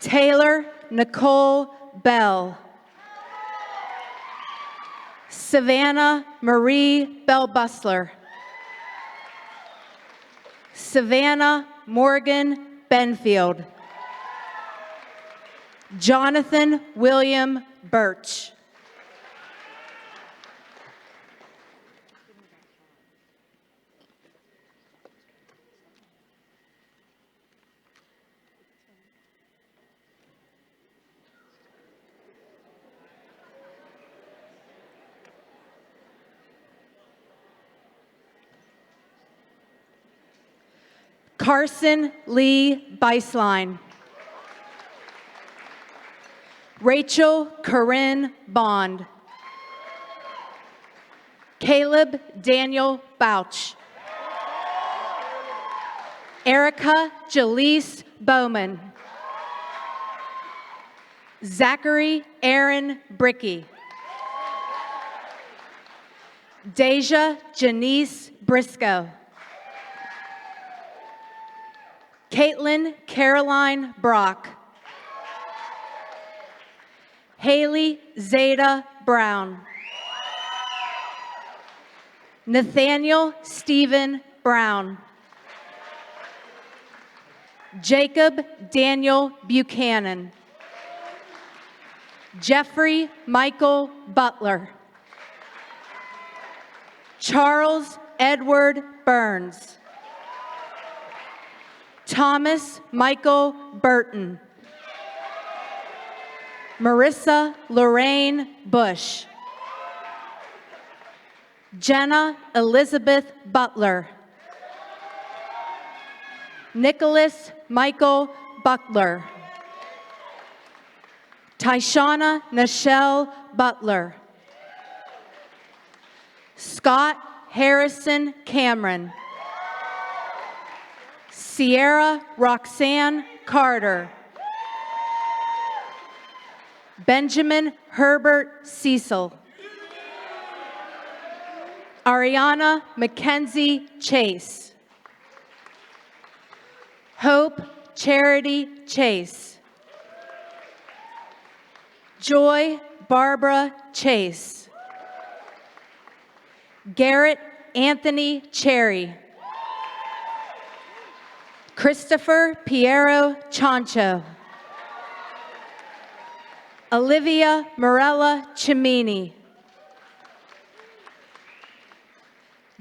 Taylor Nicole Bell. Savannah Marie Bell-Busler. Savannah Morgan Benfield. Jonathan William Birch. Carson Lee Beislein. Rachel Corinne Bond. Caleb Daniel Bouch. Erica Jaleese Bowman. Zachary Aaron Bricky. Deja Janice Briscoe. Caitlin Caroline Brock. Haley Zeta Brown. Nathaniel Stephen Brown. Jacob Daniel Buchanan. Jeffrey Michael Butler. Charles Edward Burns. Thomas Michael Burton. Marissa Lorraine Bush. Jenna Elizabeth Butler. Nicholas Michael Butler. Tyshana Nichelle Butler. Scott Harrison Cameron. Sierra Roxanne Carter. Benjamin Herbert Cecil. Ariana Mackenzie Chase. Hope Charity Chase. Joy Barbara Chase. Garrett Anthony Cherry. Christopher Piero Chancho. Olivia Morella Cimini.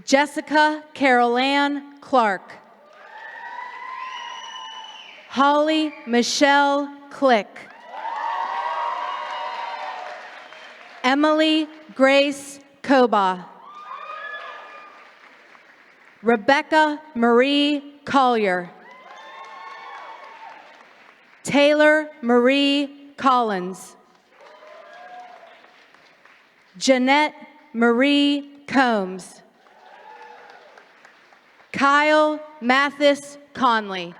Jessica Carol Ann Clark. Holly Michelle Click. Emily Grace Koba. Rebecca Marie Collier. Taylor Marie Collins. Jeanette Marie Combs. Kyle Mathis Conley.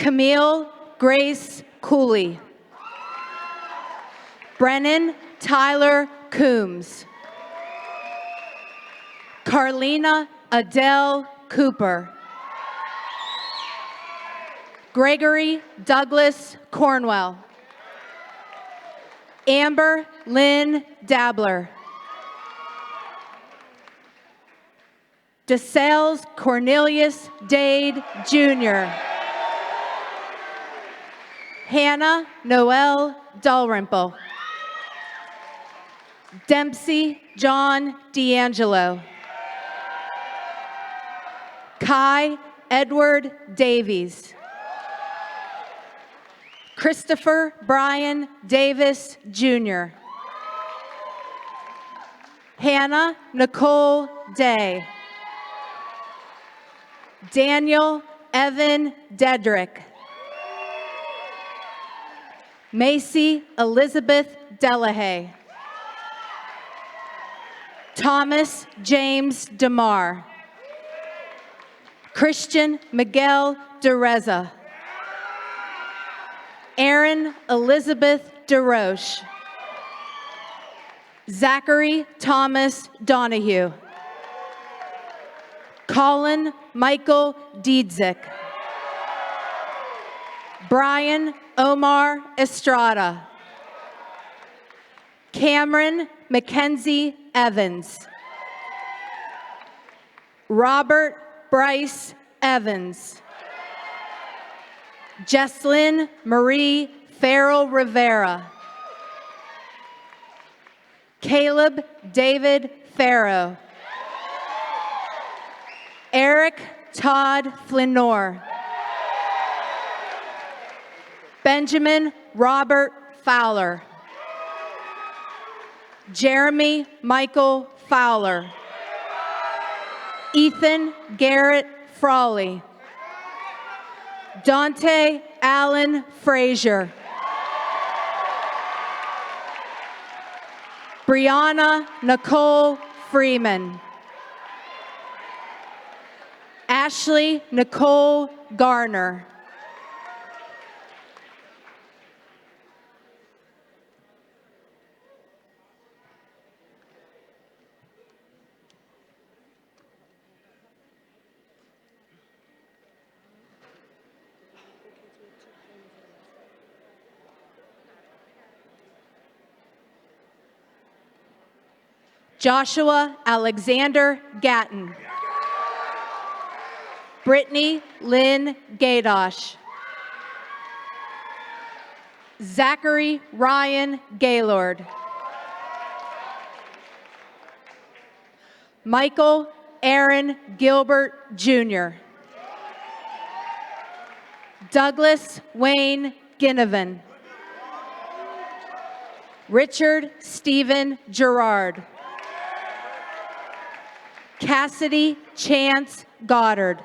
Camille Grace Cooley. Brennan Tyler Coombs. Carlina Adele Cooper. Gregory Douglas Cornwell. Amber Lynn Dabler. DeSales Cornelius Dade Jr. Hannah Noel Dalrymple. Dempsey John D'Angelo. Kai Edward Davies. Christopher Brian Davis Jr. Hannah Nicole Day. Daniel Evan Dedrick. Macy Elizabeth Delahaye. Thomas James DeMar. Christian Miguel DeReza. Aaron Elizabeth DeRoche. Zachary Thomas Donahue. Colin Michael Diedzik. Brian Omar Estrada. Cameron Mackenzie Evans. Robert Bryce Evans. Jesslyn Marie Farrell Rivera. Caleb David Farrow. Eric Todd Flinor. Benjamin Robert Fowler. Jeremy Michael Fowler. Ethan Garrett Frawley. Dante Allen Frazier. Brianna Nicole Freeman. Ashley Nicole Garner. Joshua Alexander Gatton. Brittany Lynn Gaydosh. Zachary Ryan Gaylord. Michael Aaron Gilbert Jr. Douglas Wayne Ginnivan. Richard Stephen Gerard. Cassidy Chance Goddard.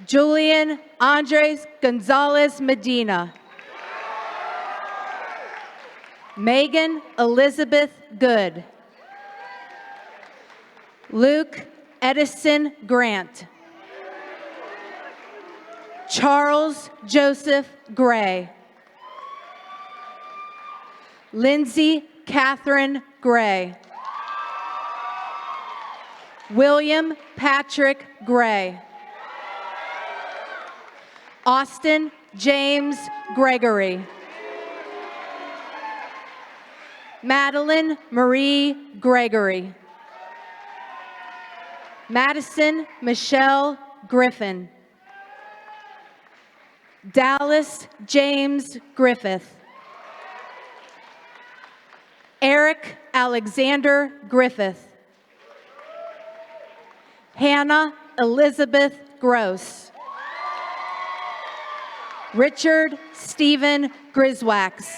Julian Andres Gonzalez Medina. Megan Elizabeth Good. Luke Edison Grant. Charles Joseph Gray. Lindsay Catherine Gray. William Patrick Gray. Austin James Gregory. Madeline Marie Gregory. Madison Michelle Griffin. Dallas James Griffith. Eric Alexander Griffith. Hannah Elizabeth Gross. Richard Stephen Griswax.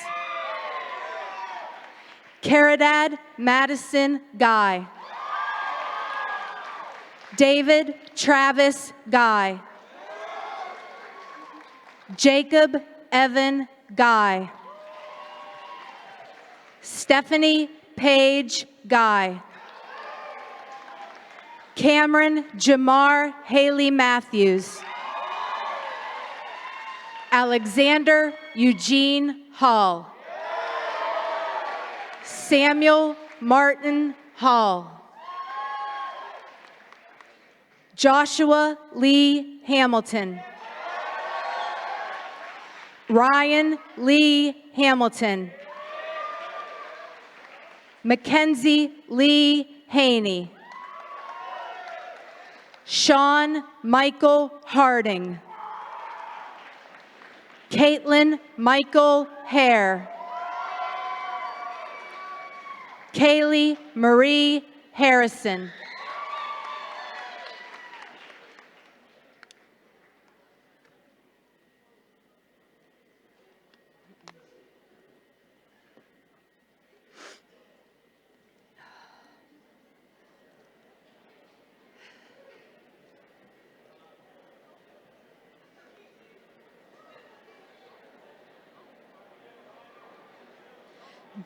Caridad Madison Guy. David Travis Guy. Jacob Evan Guy. Stephanie Paige Guy. Cameron Jamar Haley Matthews. Alexander Eugene Hall. Samuel Martin Hall. Joshua Lee Hamilton. Ryan Lee Hamilton. Mackenzie Lee Haney. Sean Michael Harding. Caitlin Michael Hare. Kaylee Marie Harrison.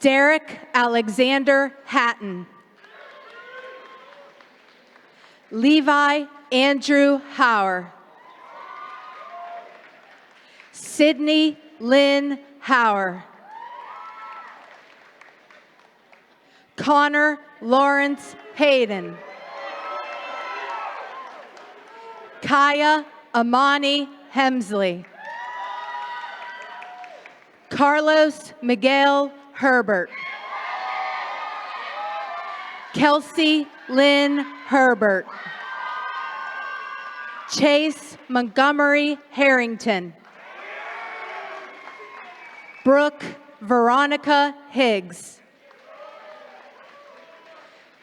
Derek Alexander Hatton. Levi Andrew Hauer. Sydney Lynn Hauer. Connor Lawrence Hayden. Kaya Amani Hemsley. Carlos Miguel Herbert. Kelsey Lynn Herbert. Chase Montgomery Harrington. Brooke Veronica Higgs.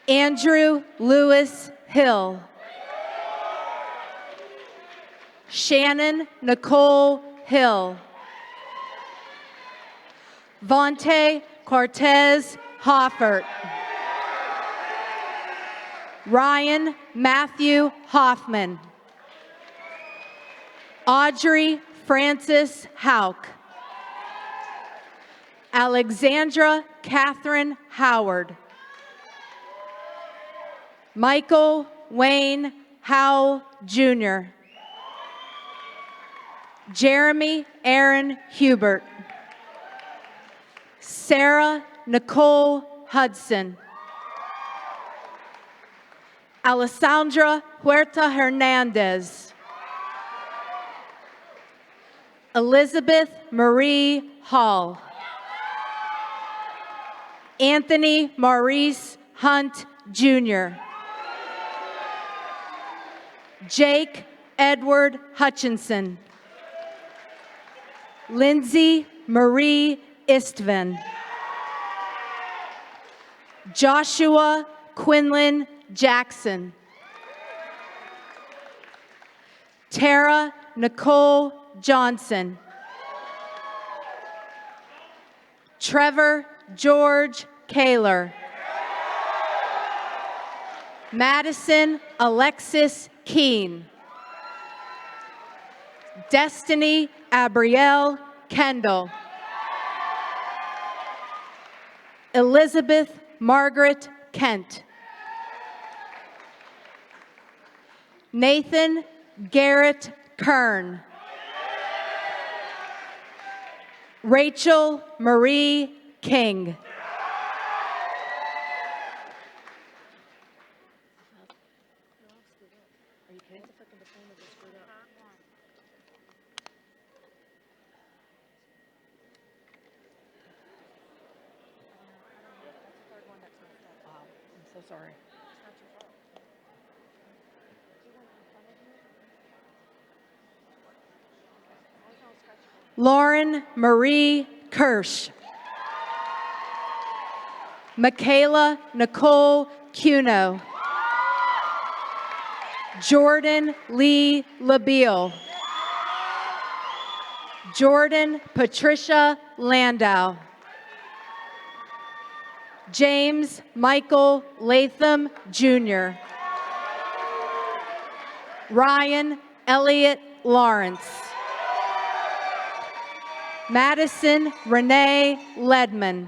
Andrew Lewis Hill. Shannon Nicole Hill. Vontae Cortez Hoffert. Ryan Matthew Hoffman. Audrey Frances Hauk. Alexandra Catherine Howard. Michael Wayne Howell Jr. Jeremy Aaron Hubert. Sarah Nicole Hudson. Alessandra Huerta Hernandez. Elizabeth Marie Hall. Anthony Maurice Hunt Jr. Jake Edward Hutchinson. Lindsay Marie Istvan. Joshua Quinlan Jackson. Tara Nicole Johnson. Trevor George Kaler. Madison Alexis Keene. Destiny Abrielle Kendall. Elizabeth Margaret Kent. Nathan Garrett Kern. Rachel Marie King. Sorry. Lauren Marie Kirsch. Michaela Nicole Cuno. Jordan Lee Labille. Jordan Patricia Landau. James Michael Latham Jr. Ryan Elliott Lawrence. Madison Renee Ledman.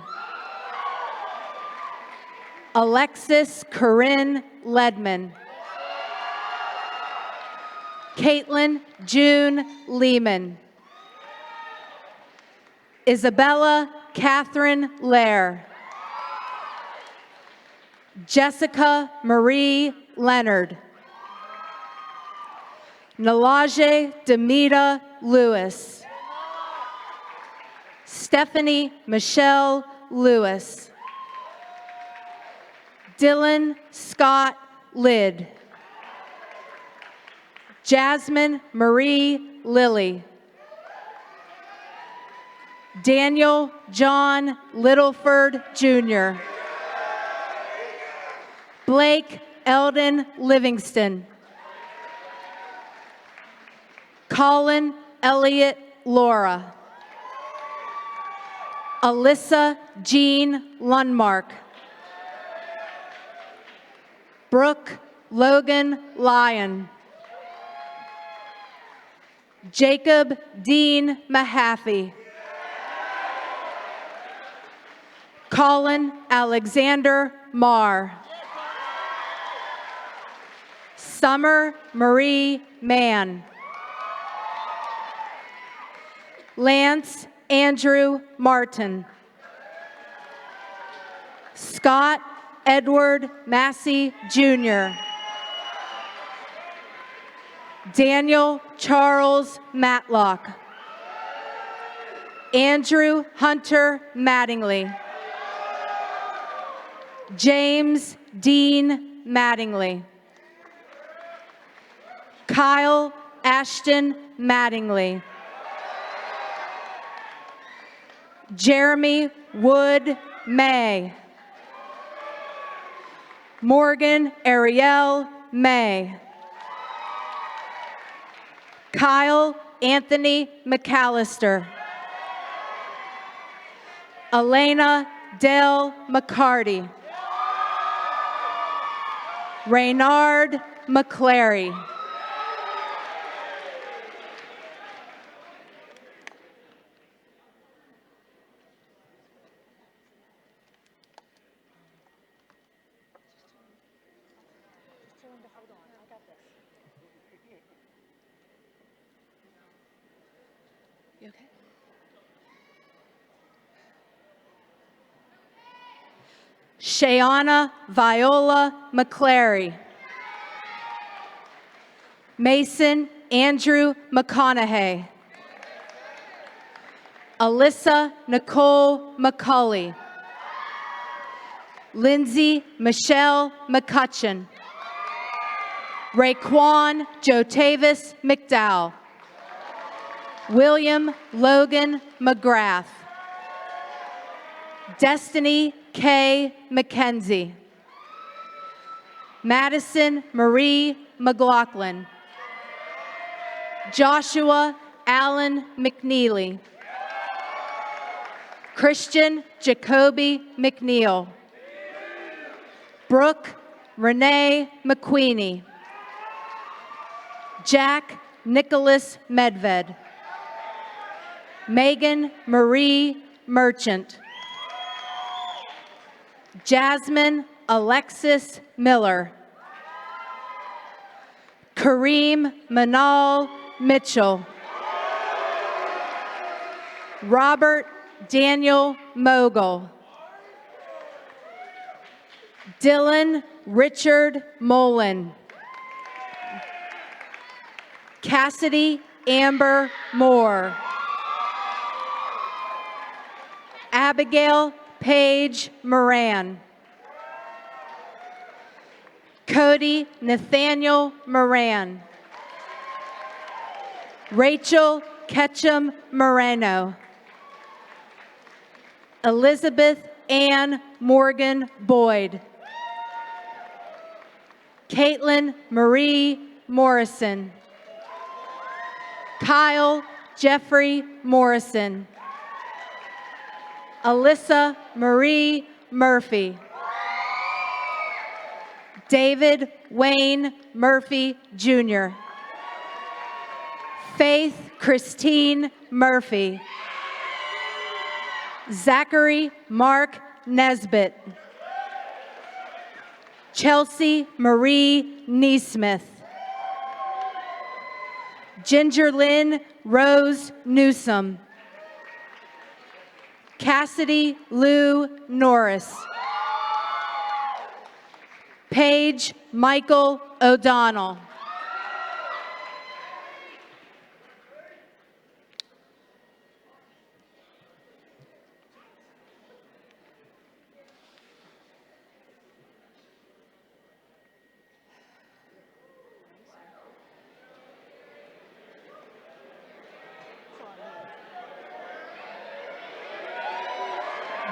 Alexis Corinne Ledman. Caitlin June Lehman. Isabella Catherine Lair. Jessica Marie Leonard. Nalaje Demita Lewis. Stephanie Michelle Lewis. Dylan Scott Lidd. Jasmine Marie Lilly. Daniel John Littleford Jr. Blake Eldon Livingston. Colin Elliott Laura. Alyssa Jean Lundmark. Brooke Logan Lyon. Jacob Dean Mahaffey. Colin Alexander Marr. Summer Marie Mann. Lance Andrew Martin. Scott Edward Massey Jr. Daniel Charles Matlock. Andrew Hunter Mattingly. James Dean Mattingly. Kyle Ashton Mattingly. Jeremy Wood May. Morgan Ariel May. Kyle Anthony McAllister. Elena Dell McCarty. Reynard McClary. You okay? Shayana Viola McClary. Mason Andrew McConaughey. Alyssa Nicole McCulley. Lindsay Michelle McCutcheon. Raekwon Jotavis McDowell. William Logan McGrath. Destiny K. McKenzie. Madison Marie McLaughlin. Joshua Allen McNeely. Christian Jacoby McNeil. Brooke Renee McQueenie. Jack Nicholas Medved. Megan Marie Merchant. Jasmine Alexis Miller. Kareem Manal Mitchell. Robert Daniel Mogul. Dylan Richard Mullen. Cassidy Amber Moore. Abigail Paige Moran. Cody Nathaniel Moran. Rachel Ketchum Moreno. Elizabeth Ann Morgan Boyd. Caitlin Marie Morrison. Kyle Jeffrey Morrison. Alyssa Marie Murphy. David Wayne Murphy Jr. Faith Christine Murphy. Zachary Mark Nesbitt. Chelsea Marie Neesmith. Ginger Lynn Rose Newsom. Cassidy Lou Norris. Paige Michael O'Donnell.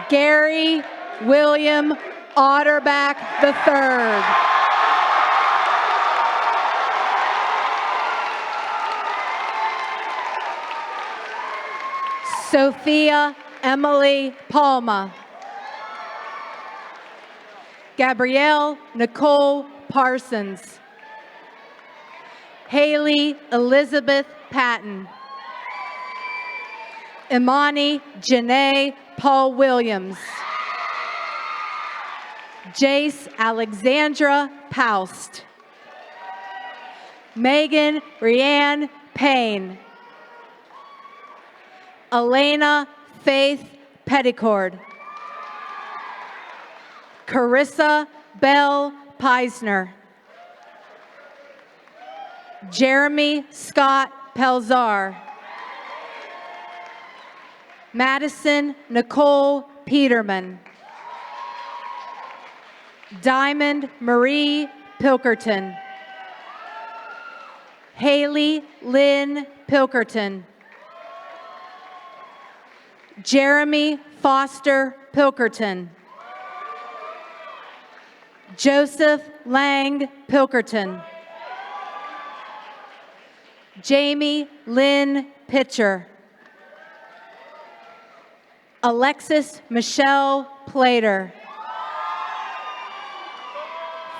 Gary William Otterbach III. Sophia Emily Palma. Gabrielle Nicole Parsons. Haley Elizabeth Patton. Imani Janae Paul Williams. Jace Alexandra Paust. Megan Rianne Payne. Elena Faith Petticord. Carissa Bell Peisner. Jeremy Scott Pelzar. Madison Nicole Peterman. Diamond Marie Pilkerton. Haley Lynn Pilkerton. Jeremy Foster Pilkerton. Joseph Lang Pilkerton. Jamie Lynn Pitcher. Alexis Michelle Plater.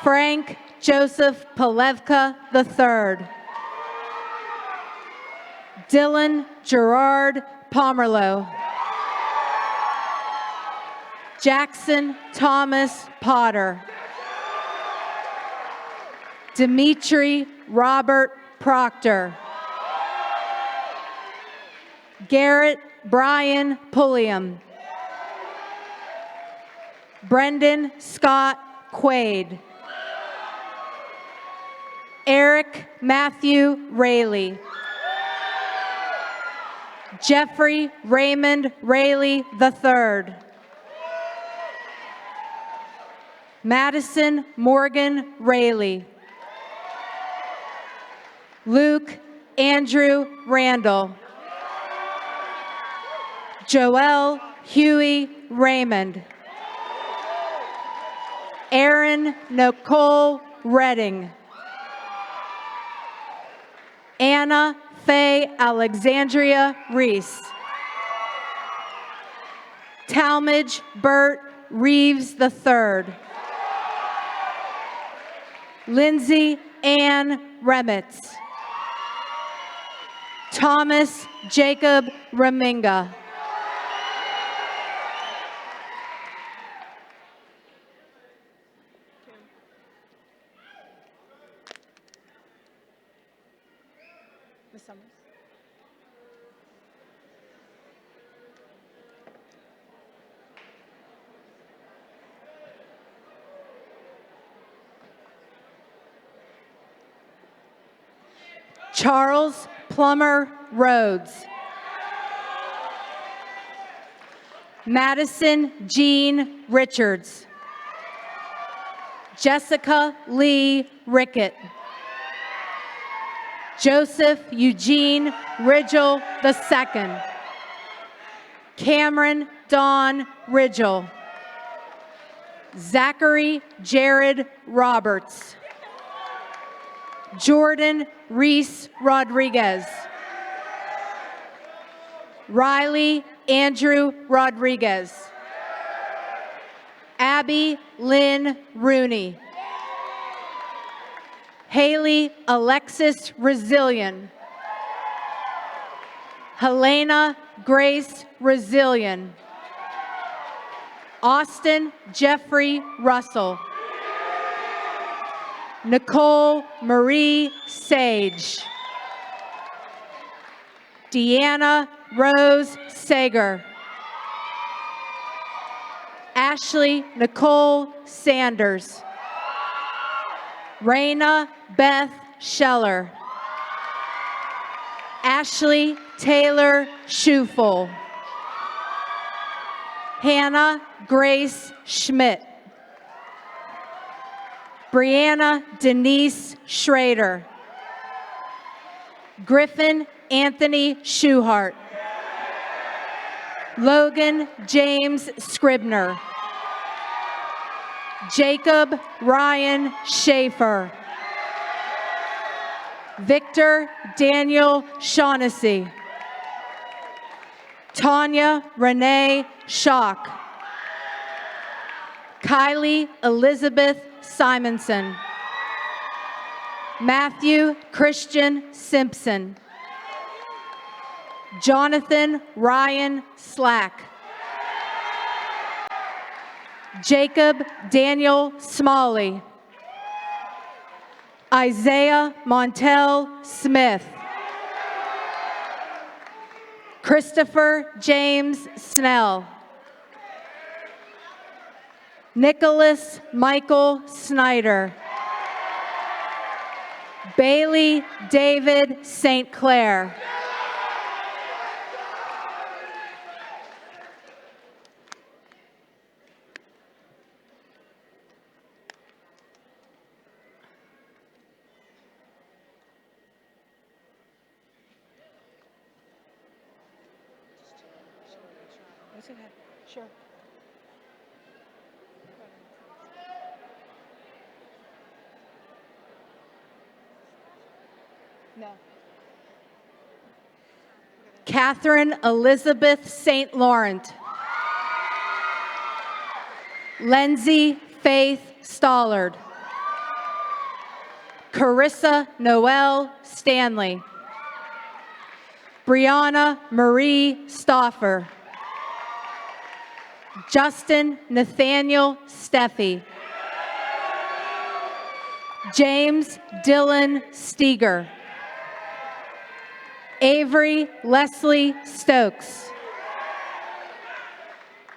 Frank Joseph Polevka III. Dylan Gerard Pomerleau. Jackson Thomas Potter. Dimitri Robert Proctor. Garrett Brian Pulliam. Brendan Scott Quaid. Eric Matthew Rayleigh. Jeffrey Raymond Rayleigh III. Madison Morgan Rayleigh. Luke Andrew Randall. Joel Huey Raymond. Aaron Nicole Redding. Anna Faye Alexandria Reese. Talmadge Burt Reeves III. Lindsay Ann Remitz. Thomas Jacob Raminga. Ms. Summers. Charles Plummer Rhodes. Madison Jean Richards. Jessica Lee Rickett. Joseph Eugene Ridgel II. Cameron Dawn Ridgel. Zachary Jared Roberts. Jordan Reese Rodriguez. Riley Andrew Rodriguez. Abby Lynn Rooney. Haley Alexis Resillion. Helena Grace Resillion. Austin Jeffrey Russell. Nicole Marie Sage. Deanna Rose Sager. Ashley Nicole Sanders. Raina Beth Scheller. Ashley Taylor Schufel. Hannah Grace Schmidt. Brianna Denise Schrader. Griffin Anthony Schuhart. Logan James Scribner. Jacob Ryan Schaefer. Victor Daniel Shaughnessy. Tanya Renee Schock. Kylie Elizabeth Simonson. Matthew Christian Simpson. Jonathan Ryan Slack. Jacob Daniel Smalley. Isaiah Montel Smith. Christopher James Snell. Nicholas Michael Snyder. Bailey David St. Clair. Sure. Catherine Elizabeth St. Laurent. Lindsay Faith Stollard. Carissa Noel Stanley. Brianna Marie Stoffer. Justin Nathaniel Steffi. James Dylan Steger. Avery Leslie Stokes.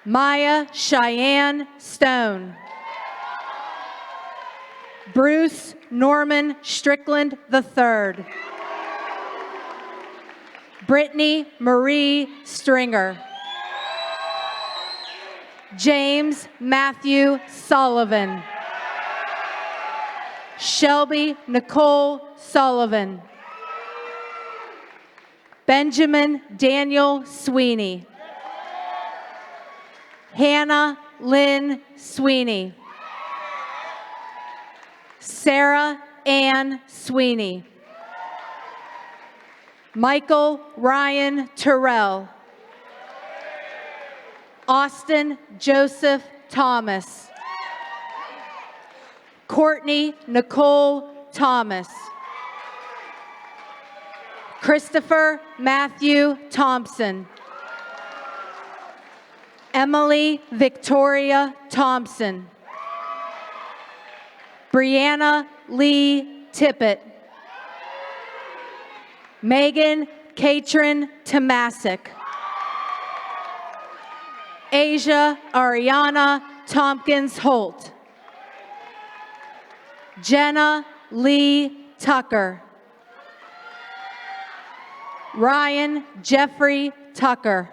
Maya Cheyenne Stone. Bruce Norman Strickland III. Brittany Marie Stringer. James Matthew Sullivan. Shelby Nicole Sullivan. Benjamin Daniel Sweeney. Hannah Lynn Sweeney. Sarah Ann Sweeney. Michael Ryan Terrell. Austin Joseph Thomas. Courtney Nicole Thomas. Christopher Matthew Thompson. Emily Victoria Thompson. Brianna Lee Tippett. Megan Katrin Tomasic. Asia Ariana Tompkins Holt. Jenna Lee Tucker. Ryan Jeffrey Tucker.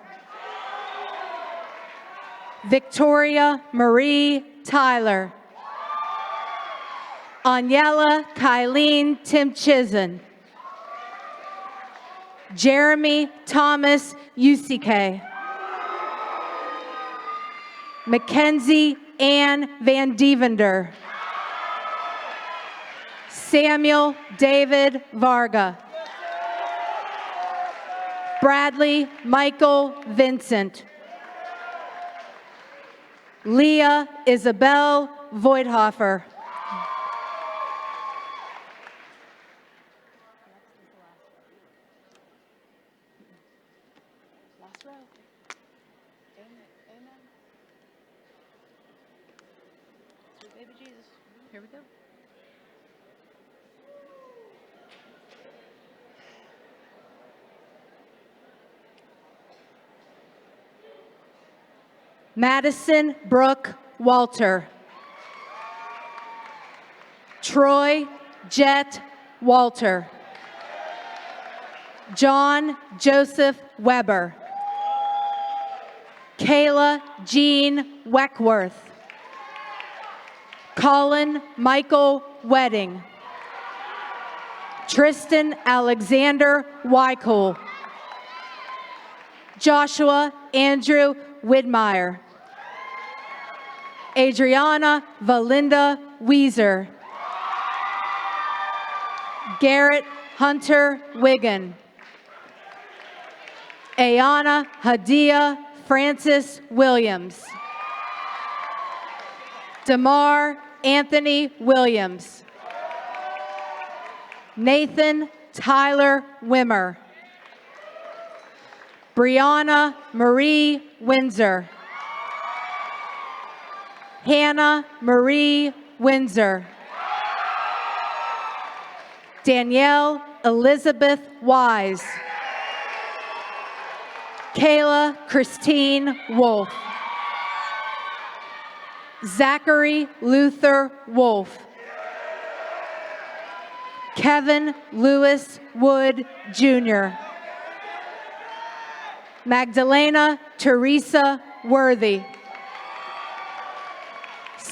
Victoria Marie Tyler. Aniela Kylene Tim Chisen. Jeremy Thomas UCK. Mackenzie Ann Van Devender. Samuel David Varga. Bradley Michael Vincent. Leah Isabel Voigthofer. Madison Brooke Walter. Troy Jet Walter. John Joseph Weber. Kayla Jean Weckworth. Colin Michael Wedding. Tristan Alexander Wycole. Joshua Andrew Widmeyer. Adriana Valinda Weezer. Garrett Hunter Wigan. Ayana Hadia Francis Williams. Damar Anthony Williams. Nathan Tyler Wimmer. Brianna Marie Windsor. Hannah Marie Windsor. Danielle Elizabeth Wise. Kayla Christine Wolf. Zachary Luther Wolf. Kevin Lewis Wood Jr. Magdalena Teresa Worthy.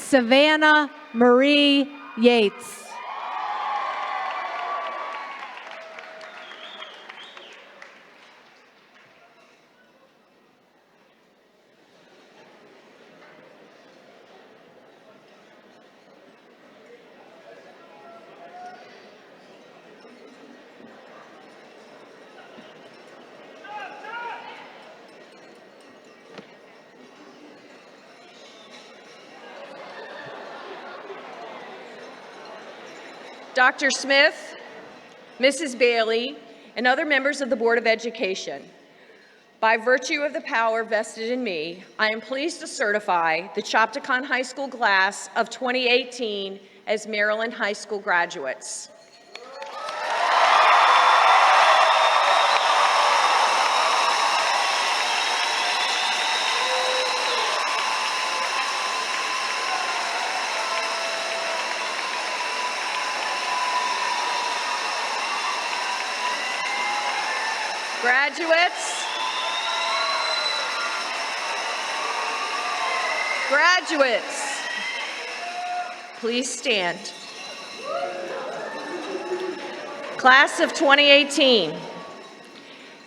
Savannah Marie Yates. Dr. Smith, Mrs. Bailey, and other members of the Board of Education. By virtue of the power vested in me, I am pleased to certify the Chopticon High School class of 2018 as Maryland High School graduates. Graduates, please stand. Class of 2018,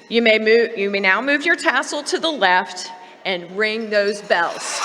you may now move your tassel to the left and ring those bells.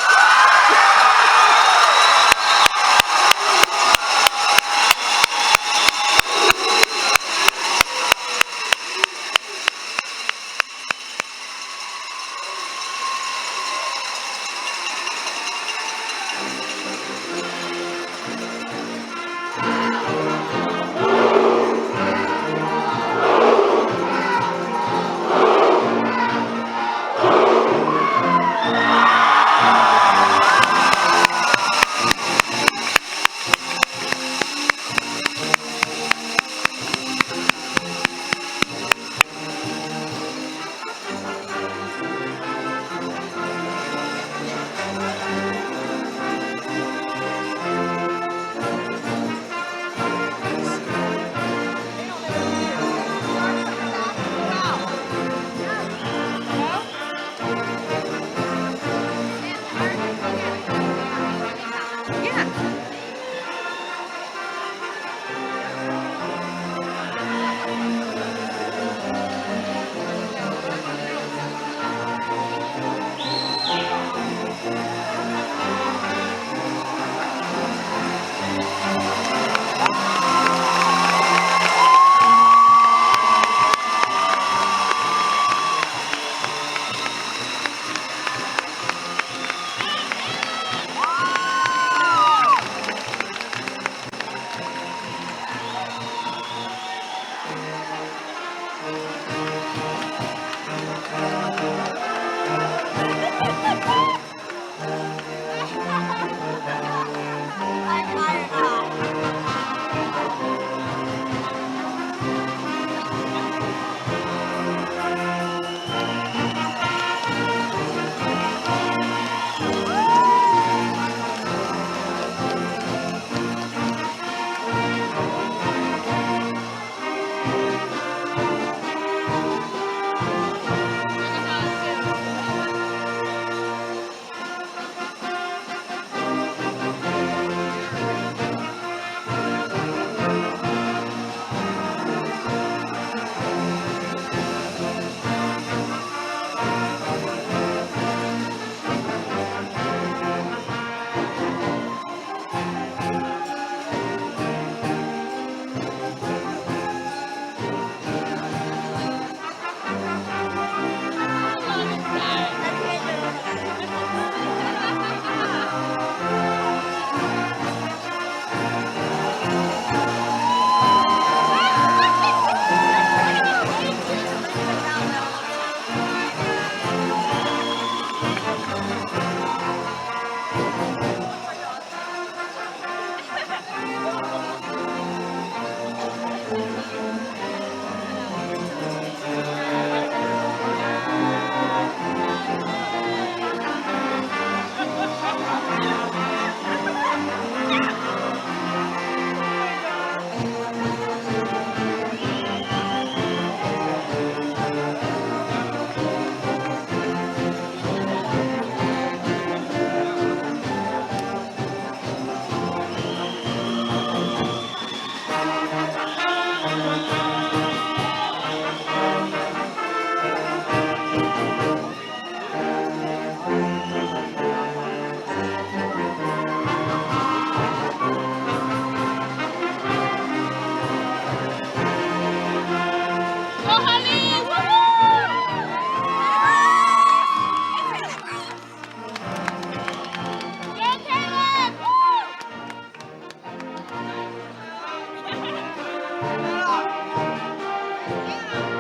Thank you.